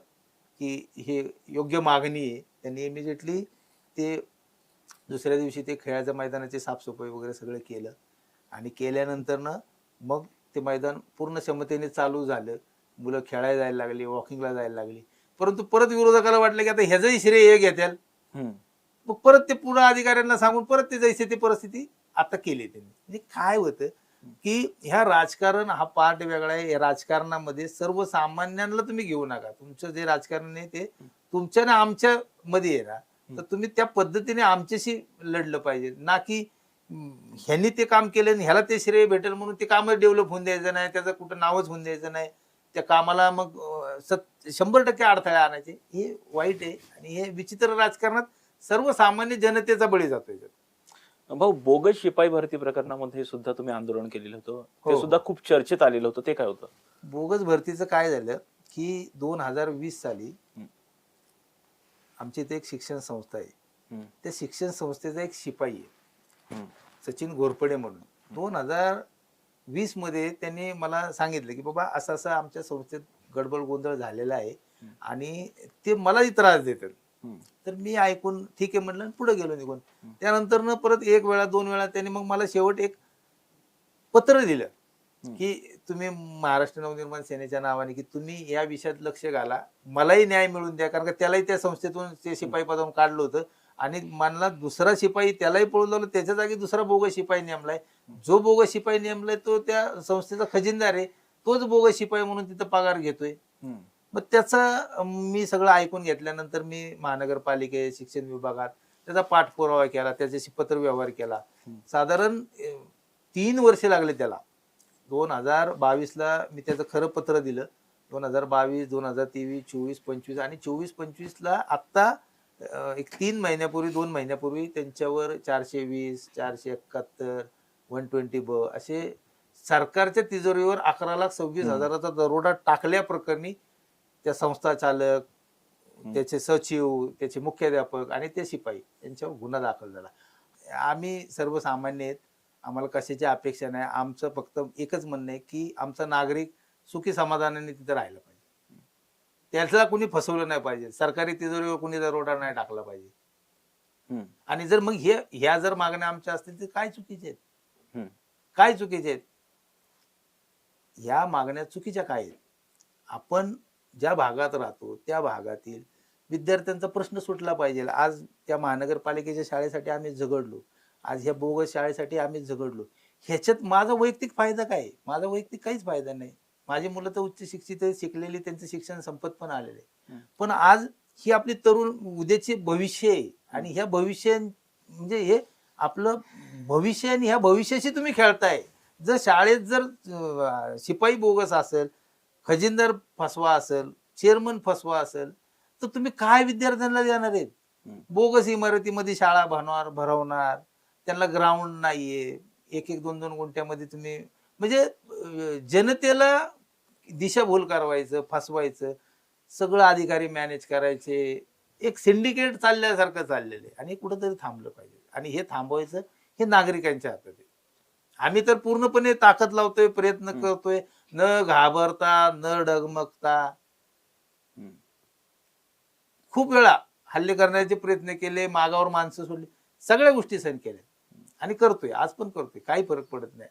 की हे योग्य मागणी आहे. त्यांनी इमिजिएटली ते दुसऱ्या दिवशी ते खेळाच्या मैदानाची साफसफाई वगैरे सगळं केलं आणि केल्यानंतर ना मग ते मैदान पूर्ण क्षमतेने चालू झालं. मुलं खेळायला जायला लागली, वॉकिंगला जायला लागली. परंतु परत विरोधकाला वाटलं की आता ह्याचंही श्रेय हे घेतील, मग परत ते पुढे अधिकाऱ्यांना सांगून परत ते जैसे ती परिस्थिती आता केली त्यांनी. म्हणजे काय होतं की ह्या राजकारण हा पार्ट वेगळा आहे. या राजकारणामध्ये सर्वसामान्यांना तुम्ही घेऊ नका. तुमचं जे राजकारण आहे ते तुमच्या ना आमच्या मध्ये आहे ना, तर तुम्ही त्या पद्धतीने आमच्याशी लढलं पाहिजे ना की ह्यांनी ते काम केलं आणि ह्याला ते श्रेय भेटेल म्हणून ते कामच डेव्हलप होऊन द्यायचं नाही, त्याचं कुठं नावच होऊन द्यायचं नाही, त्या कामाला मग 100% अडथळे आणायचे. हे वाईट आहे आणि हे विचित्र राजकारणात सर्वसामान्य जनतेचा बळी जातोय.
भाऊ, बोगस शिपाई भरती प्रकरणामध्ये सुद्धा तुम्ही आंदोलन केलेलं होतं, ते सुद्धा खूप चर्चेत आलेलं होतं. ते काय होतं?
बोगस भरतीचं काय झालं की 2020 साली आमची इथे एक शिक्षण संस्था आहे. त्या शिक्षण संस्थेचा एक शिपाई आहे सचिन घोरपडे म्हणून. 2020 मध्ये त्यांनी मला सांगितलं की बाबा असं असं आमच्या संस्थेत गडबड गोंधळ झालेला आहे आणि ते मलाही त्रास देतात. तर मी ऐकून ठीक आहे म्हणलं, पुढे गेलो निघून. त्यानंतर न परत 1 वेळा 2 वेळा त्यांनी मग मला शेवट एक पत्र दिलं की तुम्ही महाराष्ट्र नवनिर्माण सेनेच्या नावाने की तुम्ही या विषयात लक्ष घाला, मलाही न्याय मिळून द्या, कारण का त्यालाही त्या संस्थेतून ते शिपाई पदावरून काढलं होतं आणि मला दुसरा शिपाई त्यालाही पळून लावलं, त्याच्या जागी दुसरा बोगस शिपाई नेमलाय. जो बोगस शिपाई नेमलाय तो त्या संस्थेचा खजिनदार आहे, तोच बोगस शिपाई म्हणून तिथं पगार घेतोय. मग त्याचा मी सगळं ऐकून घेतल्यानंतर मी महानगरपालिके शिक्षण विभागात त्याचा पाठपुरावा केला, त्याच्याशी पत्रव्यवहार केला. साधारण 3 वर्ष लागले त्याला. 2022ला मी त्याचं खरं पत्र दिलं. 2022, 2023, 24, 25 आणि 24-25ला आत्ता एक 3 महिन्यापूर्वी 2 महिन्यापूर्वी त्यांच्यावर 420, 471, 120 असे सरकारच्या तिजोरीवर 11,26,000चा दरोडा टाकल्या प्रकरणी त्या संस्था चालक, त्याचे सचिव, त्याचे मुख्याध्यापक आणि ते शिपाई यांच्यावर गुन्हा दाखल झाला. आम्ही सर्वसामान्य आहेत, आम्हाला कशाची अपेक्षा नाही. आमचं फक्त एकच म्हणणं आहे की आमचा नागरिक सुखी समाधानाने तिथे राहिला पाहिजे. त्याला कुणी फसवलं नाही पाहिजे. सरकारी तिजोरीवर कुणी दरोडा नाही टाकला पाहिजे. आणि जर मग ह्या जर मागण्या आमच्या असतील तर काय चुकीचे आहेत? काय चुकीचे आहेत? ह्या मागण्या चुकीच्या काय आहेत? आपण ज्या भागात राहतो त्या भागातील विद्यार्थ्यांचा प्रश्न सुटला पाहिजे. आज त्या महानगरपालिकेच्या शाळेसाठी आम्ही झगडलो, आज ह्या बोगस शाळेसाठी आम्ही झगडलो. ह्याच्यात माझा वैयक्तिक फायदा काय? माझा वैयक्तिक काहीच फायदा नाही. माझी मुलं तर उच्च शिक्षित आहेत, शिकलेली, त्यांचं शिक्षण संपत पण आलेलं आहे. पण आज ही आपली तरुण उद्याचे भविष्य आहे आणि ह्या भविष्य म्हणजे हे आपलं भविष्य आणि ह्या भविष्याशी तुम्ही खेळताय. जर शाळेत जर शिपाई बोगस असेल, खजिनदार फसवा असेल, चेअरमन फसवा असेल, तर तुम्ही काय विद्यार्थ्यांना देणार आहेत? बोगस इमारतीमध्ये शाळा भरवणार, त्यांना ग्राउंड नाहीये, 1-1, 2-2 गुंठ्यामध्ये तुम्ही म्हणजे जनतेला दिशाभूल करवायचं, फसवायचं, सगळं अधिकारी मॅनेज करायचे, एक सिंडिकेट चालल्यासारखं चाललेलं आहे आणि कुठंतरी थांबलं पाहिजे. आणि हे थांबवायचं हे नागरिकांच्या हातात आहे. आम्ही तर पूर्णपणे ताकद लावतोय, प्रयत्न करतोय, न घाबरता, न डगमगता. खूप वेळा हल्ले करण्याचे प्रयत्न केले, मागावर माणसं सोडली, सगळ्या गोष्टी सहन केल्या आणि करतोय, आज पण करतोय. काही फरक पडत नाही.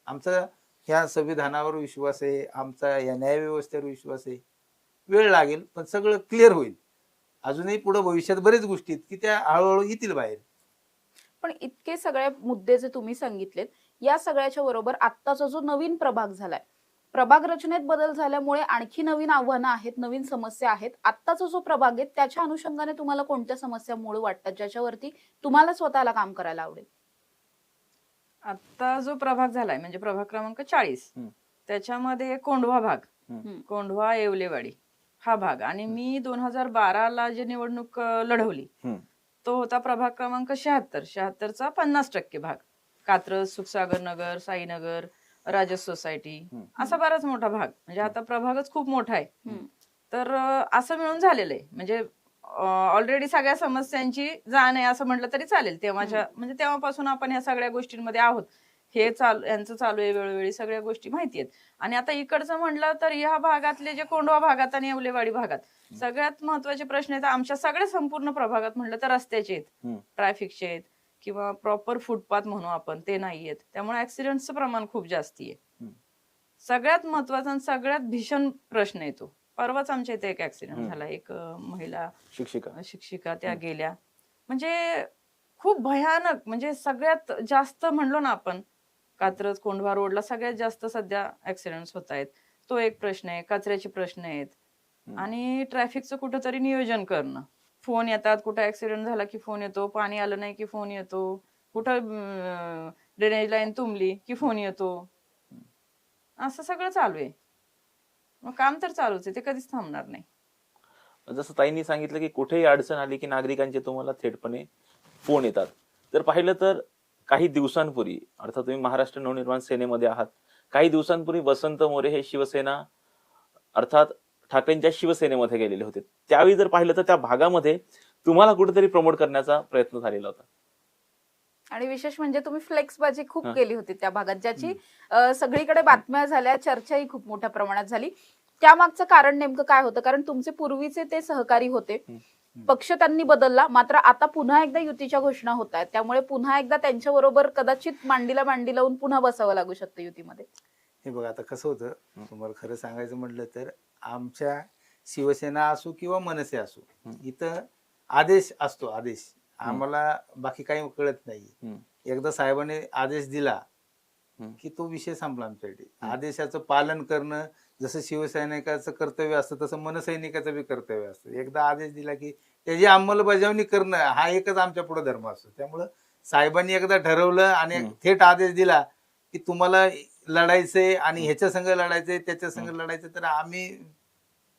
आमचा ह्या संविधानावर विश्वास आहे, आमचा या न्याय व्यवस्थेवर विश्वास आहे. वेळ लागेल पण सगळं क्लिअर होईल. अजूनही पुढे भविष्यात बरेच गोष्टी आहेत की त्या हळूहळू येतील बाहेर.
पण इतके सगळे मुद्दे जे तुम्ही सांगितलेत, या सगळ्याच्या बरोबर आत्ताचा जो नवीन प्रभाग झालाय, प्रभाग रचनेत बदल झाल्यामुळे आणखी नवीन आव्हानं आहेत, नवीन समस्या आहेत. आत्ताचा जो प्रभाग आहे त्याच्या अनुषंगाने तुम्हाला कोणत्या समस्या मूळ वाटतात, ज्याच्यावरती तुम्हाला स्वतःला काम करायला आवडेल?
आता जो प्रभाग झालाय म्हणजे प्रभाग क्रमांक 40, त्याच्यामध्ये कोंढवा भाग, कोंढवा येवलेवाडी हा भाग. आणि मी 2012ला जी निवडणूक लढवली तो होता प्रभाग क्रमांक 76चा 50% भाग. कात्रज, सुखसागर नगर, साईनगर, राजस सोसायटी, असा बराच मोठा भाग. म्हणजे आता प्रभागच खूप मोठा आहे. तर असं मिळून झालेलं आहे. म्हणजे ऑलरेडी सगळ्या समस्यांची जाण आहे असं म्हटलं तरी चालेल. तेव्हाच्या म्हणजे तेव्हापासून आपण ह्या सगळ्या गोष्टींमध्ये आहोत. हे यांचं चालू आहे, वेळोवेळी सगळ्या गोष्टी माहिती आहेत. आणि आता इकडचं म्हटलं तर ह्या भागातले जे कोंढवा भागात आणि येवलेवाडी भागात सगळ्यात महत्वाचे प्रश्न आहेत आमच्या सगळ्या संपूर्ण प्रभागात. म्हटलं तर रस्त्याचे आहेत, ट्रॅफिकचे आहेत, किंवा प्रॉपर फुटपाथ म्हणू आपण ते नाहीयेत. त्यामुळे ऍक्सिडेंटचं प्रमाण खूप जास्ती आहे. सगळ्यात महत्वाचा आणि सगळ्यात भीषण प्रश्न येतो. परवाच आमच्या इथे एक ऍक्सिडेंट झाला. एक महिला शिक्षिका त्या गेल्या. म्हणजे खूप भयानक. म्हणजे सगळ्यात जास्त म्हणलो ना आपण, कात्रज कोंढवा रोडला सगळ्यात जास्त सध्या ऍक्सिडेंट होत आहेत. तो एक प्रश्न आहे. कचऱ्याचे प्रश्न आहेत आणि ट्रॅफिकचं कुठंतरी नियोजन करणं. फोन येतात, कुठं ऍक्सिडेंट झाला की फोन येतो, पाणी आलं नाही की फोन येतो, कुठं ड्रेनेज लाईन तुंबली की फोन येतो. असं सगळं चालू आहे. मग काम तर चालूच आहे, ते कधीच थांबणार नाही.
जसं ताईंनी सांगितलं की कुठेही अडचण आली की नागरिकांचे तुम्हाला थेटपणे फोन येतात. तर पाहिलं तर काही दिवसांपूर्वी, अर्थात तुम्ही महाराष्ट्र नवनिर्माण सेनेमध्ये आहात, काही दिवसांपूर्वी वसंत मोरे हे शिवसेना अर्थात ठाकरेंच्या शिवसेनेमध्ये गेलेले होते. त्यावेळी जर पाहिलं तर त्या भागामध्ये तुम्हाला कुठेतरी प्रमोट करण्याचा प्रयत्न झालेला होता.
आणि विशेष म्हणजे तुम्ही फ्लेक्सबाजी खूप केली होती त्या भागात, ज्याची सगळीकडे बातम्या झाल्या, चर्चाही खूप मोठ्या प्रमाणात झाली. त्यामागचं कारण नेमकं काय होतं? कारण तुमचे पूर्वीचे ते सहकारी होते, पक्ष त्यांनी बदलला, मात्र आता पुन्हा एकदा युतीच्या घोषणा होत आहेत. त्यामुळे पुन्हा एकदा त्यांच्याबरोबर कदाचित मांडीला मांडी लावून पुन्हा बसावं लागू शकतं युतीमध्ये.
हे बघा आता कसं होतं, तुम्हाला खरं सांगायचं म्हटलं तर आमच्या शिवसेना असो किंवा मनसे असो, इथं आदेश असतो. आदेश आम्हाला बाकी काही कळत नाही. एकदा साहेबांनी आदेश दिला की तो विषय संपला आमच्यासाठी. आदेशाचं पालन करणं जसं शिवसैनिकाचं कर्तव्य असतं तसं मनसैनिकाचं बी कर्तव्य असतं. एकदा आदेश दिला की त्याची अंमलबजावणी करणं हा एकच आमच्या पुढे धर्म असतो. त्यामुळं साहेबांनी एकदा ठरवलं आणि थेट आदेश दिला की तुम्हाला लढायचंय आणि ह्याच्या संघ लढायचंय, त्याच्या संघ लढायचं, तर आम्ही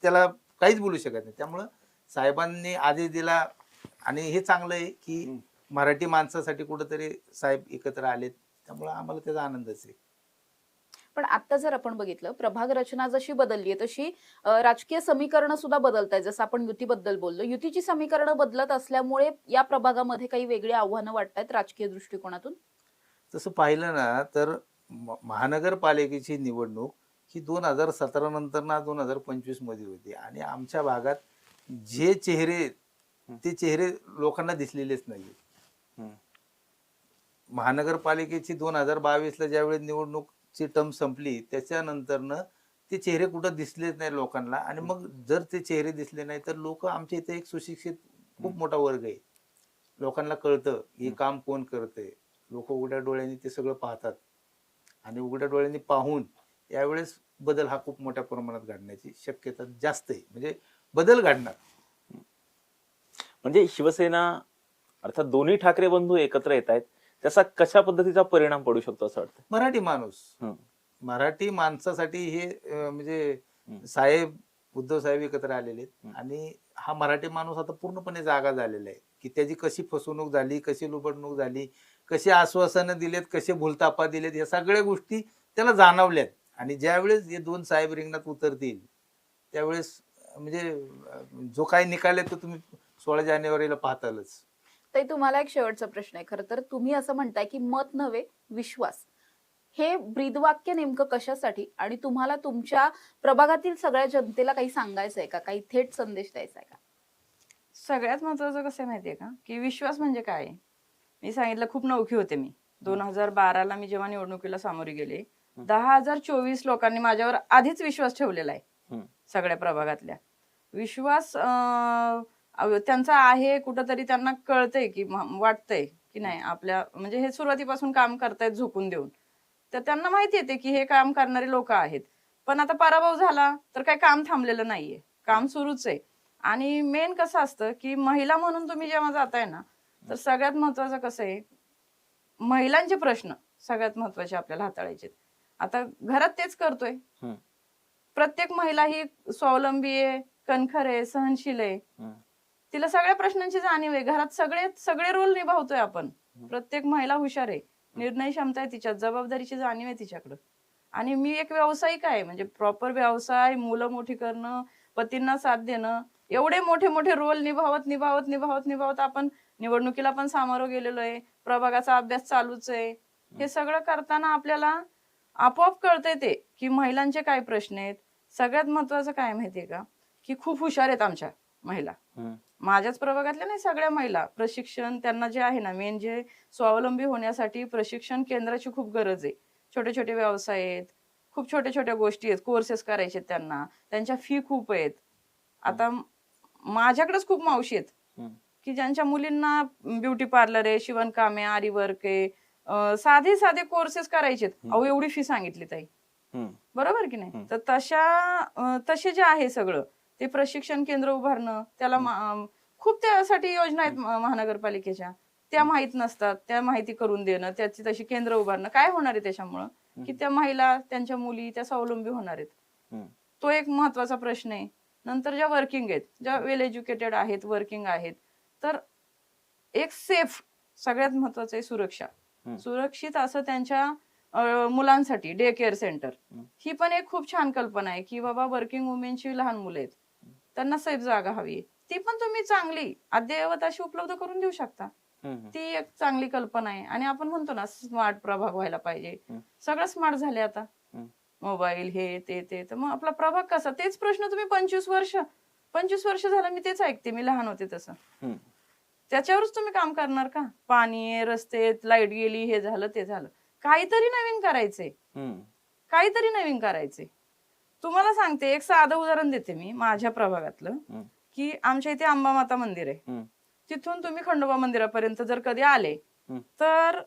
त्याला काहीच बोलू शकत नाही. त्यामुळं साहेबांनी आदेश दिला आणि हे चांगलं आहे की मराठी माणसासाठी कुठंतरी साहेब एकत्र आलेत. त्यामुळे आम्हाला त्याचा आनंदच आहे.
पण आता जर आपण बघितलं प्रभाग रचना जशी बदलली आहे तशी राजकीय समीकरणं सुद्धा बदलत आहेत. जसं आपण युतीबद्दल बोललो, युतीची समीकरणं बदलत असल्यामुळे या प्रभागामध्ये काही वेगळी आव्हानं वाटतायत राजकीय दृष्टिकोनातून.
तसं पाहिलं ना तर महानगरपालिकेची निवडणूक ही 2017 नंतर ना 2025 मध्ये होती आणि आमच्या भागात जे चेहरे ते चेहरे लोकांना दिसलेलेच नाही.
हम्म.
महानगरपालिकेची 2022 ला ज्यावेळेस निवडणूकची टर्म संपली त्याच्यानंतरनं ते चेहरे कुठं दिसलेच नाही लोकांना. आणि मग जर ते चेहरे दिसले नाही तर लोक, आमच्या इथे एक सुशिक्षित खूप मोठा वर्ग आहे, लोकांना कळतं हे काम कोण करतंय, लोक उघड्या डोळ्यांनी ते सगळं पाहतात आणि उघड्या डोळ्यांनी पाहून यावेळेस बदल हा खूप मोठ्या प्रमाणात घडण्याची शक्यता जास्त आहे. म्हणजे बदल घडणार.
म्हणजे शिवसेना अर्थात दोन्ही ठाकरे बंधू एकत्र येत आहेत, त्याचा कशा पद्धतीचा परिणाम पडू शकतो असं वाटतं?
मराठी माणूस,
हम्म.
मराठी माणसासाठी हे म्हणजे साहेब, उद्धव साहेब एकत्र आलेले आहेत आणि हा मराठी माणूस आता पूर्णपणे जागा झालेला आहे की त्याची कशी फसवणूक झाली, कशी लुबाडणूक झाली, कशी आश्वासनं दिलेत, कसे भूलतापा दिलेत, या सगळ्या गोष्टी त्याला जाणवल्यात. आणि ज्यावेळेस हे दोन साहेब रिंगणात उतरतील त्यावेळेस म्हणजे जो काही निकाल आहे तो तुम्ही 16 जानेवारीला पाहतालच.
ताई, तुम्हाला एक शेवटचा प्रश्न आहे. खरं तर तुम्ही असं म्हणताय की मत नव्हे विश्वास, हे ब्रीदवाक्य नेमकं कशासाठी आणि तुम्हाला तुमच्या प्रभागातील सगळ्या जनतेला काही सांगायचं आहे का, काही थेट संदेश द्यायचा आहे का?
सगळ्यात महत्वाचं कसं आहे माहितीये का, की विश्वास म्हणजे काय आहे? मी सांगितलं खूप नवखी होते मी. 2012 मी जेव्हा निवडणुकीला सामोरी गेले, 10,024 लोकांनी माझ्यावर आधीच विश्वास ठेवलेला आहे. सगळ्या प्रभागातल्या विश्वास त्यांचा आहे. कुठंतरी त्यांना कळतंय की वाटतंय की नाही आपल्या म्हणजे हे सुरुवातीपासून काम करतायत झोकून देऊन, तर त्यांना माहिती येते की हे काम करणारे लोक आहेत. पण आता पराभव झाला तर काही काम थांबलेलं नाहीये, काम सुरूच आहे. आणि मेन कसं असतं की महिला म्हणून तुम्ही जेव्हा जाताय ना, तर सगळ्यात महत्वाचं कसं आहे, महिलांचे प्रश्न सगळ्यात महत्वाचे आपल्याला हाताळायचे. आता घरात तेच करतोय. प्रत्येक महिला ही स्वावलंबी आहे, कणखर आहे, सहनशील आहे. तिला सगळ्या प्रश्नांची जाणीव आहे. घरात सगळे रोल निभावतोय आपण. प्रत्येक महिला हुशार आहे, निर्णय क्षमता आहे तिच्यात, जबाबदारीची जाणीव आहे तिच्याकडं. आणि मी एक व्यावसायिक आहे, म्हणजे प्रॉपर व्यवसाय, मुलं मोठी करणं, पतींना साथ देणं, एवढे मोठे मोठे रोल निभावत निभावत निभावत निभावत आपण निवडणुकीला पण सामोरं गेलेलो आहे. प्रभागाचा अभ्यास चालूच आहे. हे सगळं करताना आपल्याला आपोआप कळतंय ते की महिलांचे काय प्रश्न आहेत. सगळ्यात महत्वाचं काय माहितीये का, की खूप हुशार आहेत आमच्या महिला. माझ्याच प्रभागातल्या नाही, सगळ्या महिला. प्रशिक्षण त्यांना जे आहे ना, मेन जे स्वावलंबी होण्यासाठी प्रशिक्षण केंद्राची खूप गरज आहे. छोटे छोटे व्यवसाय आहेत, खूप छोट्या छोट्या गोष्टी आहेत, कोर्सेस करायचे त्यांना, त्यांच्या फी खूप आहेत. आता माझ्याकडेच खूप मावशी आहेत की ज्यांच्या मुलींना ब्युटी पार्लर आहे, शिवणकाम आहे, आरी वर्क आहे, साधे साधे कोर्सेस करायचे. अहो एवढी फी सांगितली ताई, बरोबर की नाही? तर तसे जे आहे सगळं ते प्रशिक्षण केंद्र उभारणं, त्याला खूप त्यासाठी योजना आहेत महानगरपालिकेच्या, त्या माहित नसतात. त्या माहिती करून देणं, त्याची तशी केंद्र उभारणं. काय होणार आहे त्याच्यामुळं, की त्या महिला, त्यांच्या मुली त्या स्वावलंबी होणार आहेत. तो एक महत्वाचा प्रश्न आहे. नंतर ज्या वर्किंग आहेत, ज्या वेल एज्युकेटेड आहेत, वर्किंग आहेत, तर एक सेफ, सगळ्यात महत्वाचं आहे सुरक्षा. सुरक्षित असं त्यांच्या मुलांसाठी डे केअर सेंटर, ही पण एक खूप छान कल्पना आहे की बाबा वर्किंग वुमेनची लहान मुलं आहेत, त्यांना सेफ जागा हवी, ती पण तुम्ही चांगली अद्ययावत अशी उपलब्ध करून देऊ शकता. ती एक चांगली कल्पना आहे. आणि आपण म्हणतो ना स्मार्ट प्रभाग व्हायला पाहिजे, सगळं स्मार्ट झाले आता, मोबाईल हे ते. तर मग आपला प्रभाग कसा, तेच प्रश्न तुम्ही 25 वर्ष झालं मी तेच ऐकते, मी लहान होते तसं. त्याच्यावरच तुम्ही काम करणार का? पाणी, रस्ते, लाईट गेली, हे झालं ते झालं. काहीतरी नवीन करायचंय, काहीतरी नवीन करायचंय. तुम्हाला सांगते, एक साधं उदाहरण देते मी माझ्या प्रभागातलं, की आमच्या इथे अंबामाता मंदिर आहे. तिथून तुम्ही खंडोबा मंदिरापर्यंत जर कधी आले तर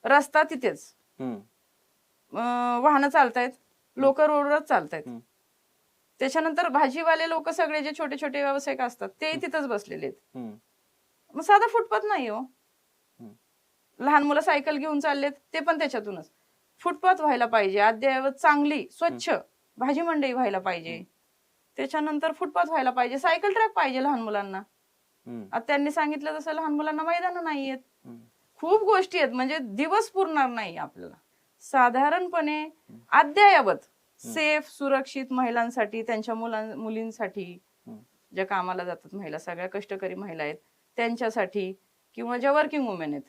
रस्ता तिथेच, वाहनं चालतायत, लोक रोडवरच चालतायत. त्याच्यानंतर भाजीवाले लोक सगळे जे छोटे छोटे व्यावसायिक असतात ते तिथंच बसलेले आहेत. मग साधा फुटपाथ नाही हो. लहान मुलं सायकल घेऊन चाललेत, ते पण त्याच्यातूनच. फुटपाथ व्हायला पाहिजे, अद्ययावत चांगली स्वच्छ भाजी मंडई व्हायला पाहिजे. त्याच्यानंतर फुटपाथ व्हायला पाहिजे, सायकल ट्रॅक पाहिजे लहान मुलांना. आता त्यांनी सांगितलं तसं लहान मुलांना मैदान नाहीयेत. खूप गोष्टी आहेत, म्हणजे दिवस पुरणार नाही आपल्याला. साधारणपणे अद्ययावत सेफ सुरक्षित महिलांसाठी, त्यांच्या मुलींसाठी, ज्या कामाला जातात महिला, सगळ्या कष्टकरी महिला आहेत त्यांच्यासाठी, किंवा ज्या वर्किंग वुमेन आहेत,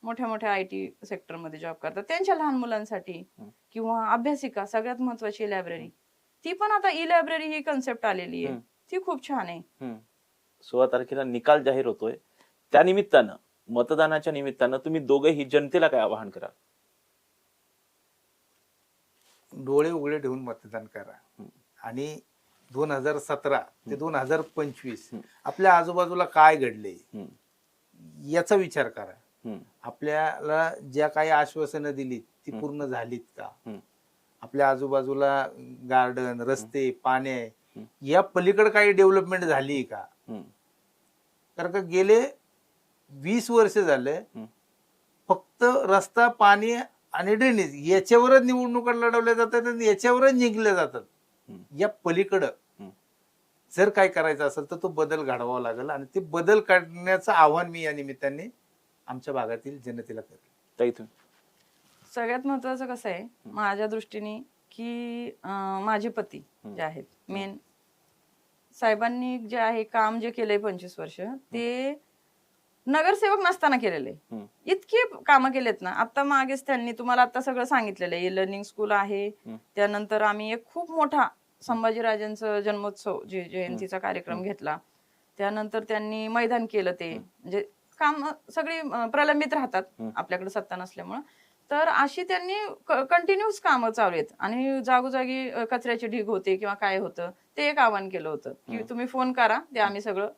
मोठ्या मोठ्या IT सेक्टरमध्ये जॉब करतात त्यांच्या लहान मुलांसाठी, किंवा अभ्यासिका, सगळ्यात महत्वाची लायब्ररी, ती पण आता ई-लायब्ररी ही कन्सेप्ट आलेली आहे, ती खूप छान आहे.
16 तारखेला निकाल जाहीर होतोय, त्या निमित्तानं, मतदानाच्या निमित्तानं तुम्ही दोघेही जनतेला काय आवाहन कराल?
डोळे उघडे ठेवून मतदान करा आणि 2017 ते 2025 आपल्या आजूबाजूला काय घडले याचा विचार करा. आपल्याला ज्या काही आश्वासनं दिली ती पूर्ण झालीत का? आपल्या आजूबाजूला गार्डन, रस्ते, पाणी या पलीकडे काही डेव्हलपमेंट झाली का? कारण का गेले 20 वर्ष झाले फक्त रस्ता, पाणी आणि ड्रेनेज याच्यावरच निवडणुका लढवल्या जातात आणि याच्यावरच जिंकल्या जातात. या पलीकडं जर काय करायचं असेल तर तो बदल घडवावा लागेल आणि ते बदल करण्याचं आव्हान मी या निमित्ताने आमच्या भागातील जनतेला करेल.
सगळ्यात महत्वाचं कसं आहे माझ्या दृष्टीने की माझे पती जे आहेत मेन, साहेबांनी जे आहे काम जे केलंय 25 वर्ष ते नगरसेवक नसताना केलेले इतके कामं केलेत ना. आता मागेच त्यांनी तुम्हाला आता सगळं सांगितलेलं आहे, लर्निंग स्कूल आहे, त्यानंतर आम्ही एक खूप मोठा संभाजीराजांचा जन्मोत्सव जयंतीचा कार्यक्रम घेतला, त्यानंतर त्यांनी मैदान केलं, ते म्हणजे काम सगळी प्रलंबित राहतात आपल्याकडे सत्ता नसल्यामुळं. तर अशी त्यांनी कंटिन्यूस कामं चालू आहेत आणि जागोजागी कचऱ्याचे ढीग होते किंवा काय होतं ते एक आवाहन केलं होतं की तुम्ही फोन करा, ते आम्ही सगळं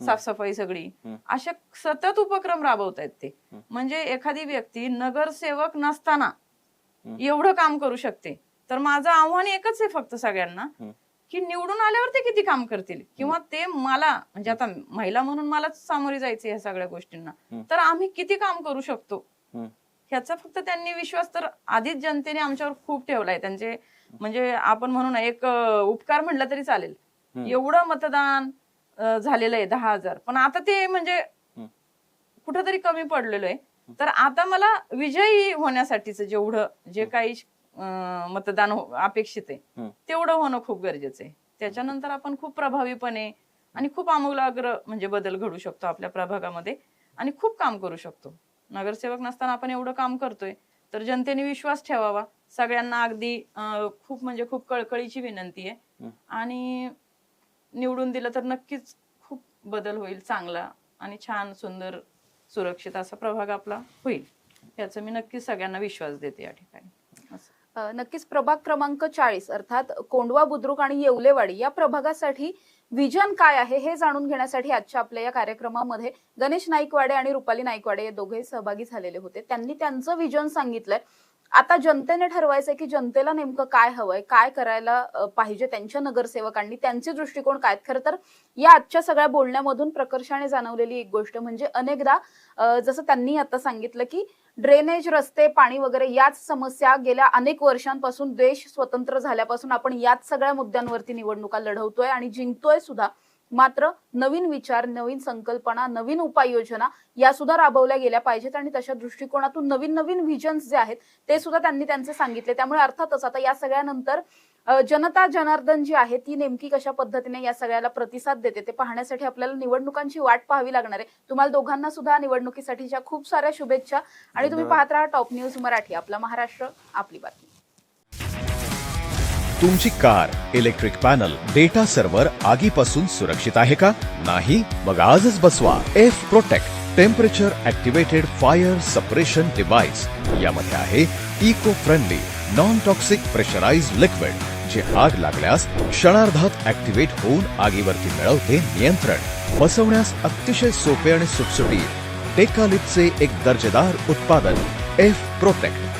साफसफाई सगळी अशा सतत उपक्रम राबवतायत ते. म्हणजे एखादी व्यक्ती नगरसेवक नसताना एवढं काम करू शकते. तर माझं आव्हान एकच आहे फक्त सगळ्यांना की निवडून आल्यावर ते किती काम करतील, किंवा ते मला म्हणजे आता महिला म्हणून मलाच सामोरी जायचं ह्या सगळ्या गोष्टींना, तर आम्ही किती काम करू शकतो ह्याचा फक्त त्यांनी विश्वास तर आधीच जनतेने आमच्यावर खूप ठेवलाय. त्यांचे म्हणजे आपण म्हणू ना एक उपकार म्हणलं तरी चालेल. एवढं मतदान झालेलं आहे 10,000, पण आता ते म्हणजे कुठंतरी कमी पडलेलं आहे. तर आता मला विजयी होण्यासाठीच जेवढं जे काही मतदान अपेक्षित आहे तेवढं होणं खूप गरजेचं आहे. त्याच्यानंतर आपण खूप प्रभावीपणे आणि खूप आमूलाग्र म्हणजे बदल घडू शकतो आपल्या प्रभागामध्ये आणि खूप काम करू शकतो. नगरसेवक नसताना आपण एवढं काम करतोय तर जनतेने विश्वास ठेवावा. सगळ्यांना अगदी खूप म्हणजे खूप कळकळीची विनंती आहे आणि निवडून दिलं तर नक्कीच खूप बदल होईल, चांगला आणि छान सुंदर सुरक्षित असा प्रभाग आपला होईल याचा मी नक्कीच सगळ्यांना विश्वास देते या ठिकाणी.
नक्कीच प्रभाग क्रमांक 40 अर्थात कोंढवा, बुद्रुक आणि येवलेवाडी या प्रभागासाठी विजन काय आहे हे जाणून घेण्यासाठी आजच्या आपल्या या कार्यक्रमामध्ये गणेश नाईकवाडे आणि रुपाली नाईकवाडे हे दोघे सहभागी झालेले होते. त्यांनी त्यांचं विजन सांगितलंय. आता जनतेने ठरवायचंय की जनतेला नेमकं काय हवंय, काय करायला पाहिजे त्यांच्या नगरसेवकांनी, त्यांचे दृष्टिकोन काय. खरं तर या आजच्या सगळ्या बोलण्यामधून प्रकर्षाने जाणवलेली एक गोष्ट म्हणजे अनेकदा जसं त्यांनी आता सांगितलं की ड्रेनेज, रस्ते, पाणी वगैरे याच समस्या गेल्या अनेक वर्षांपासून देश स्वतंत्र झाल्यापासून आपण याच सगळ्या मुद्द्यांवरती निवडणुका लढवतोय आणि जिंकतोय सुद्धा. मात्र नवीन विचार, नवीन संकल्पना, नवीन उपाययोजना या सुद्धा राबवल्या गेल्या पाहिजेत आणि तशा दृष्टिकोनातून नवीन नवीन व्हिजन्स जे आहेत ते सुद्धा त्यांनी त्यांचे सांगितले. त्यामुळे अर्थातच आता या सगळ्यानंतर जनता जनार्दन जी आहे ती नेमकी कशा पद्धतीने या सगळ्याला प्रतिसाद देते ते पाहण्यासाठी आपल्याला निवडणुकांची वाट पाहावी लागणार आहे. तुम्हाला दोघांना सुद्धा निवडणुकीसाठीच्या खूप साऱ्या शुभेच्छा आणि तुम्ही पाहत राहा टॉप न्यूज मराठी. आपला महाराष्ट्र, आपली बातमी.
तुमची car, electric panel, data server आगीपासून सुरक्षित आहे का? नाही? मग आजच बसवा F protect temperature activated fire suppression device. यामध्ये आहे eco friendly non toxic pressurised liquid जे आग लागल्यास क्षणार्धात ऍक्टिव्हेट होऊन आगीवरती मिळवते नियंत्रण. बसवण्यास अतिशय सोपे आणि सुटसुटीत. टेकालिपचे एक दर्जेदार उत्पादन एफ प्रोटेक्ट.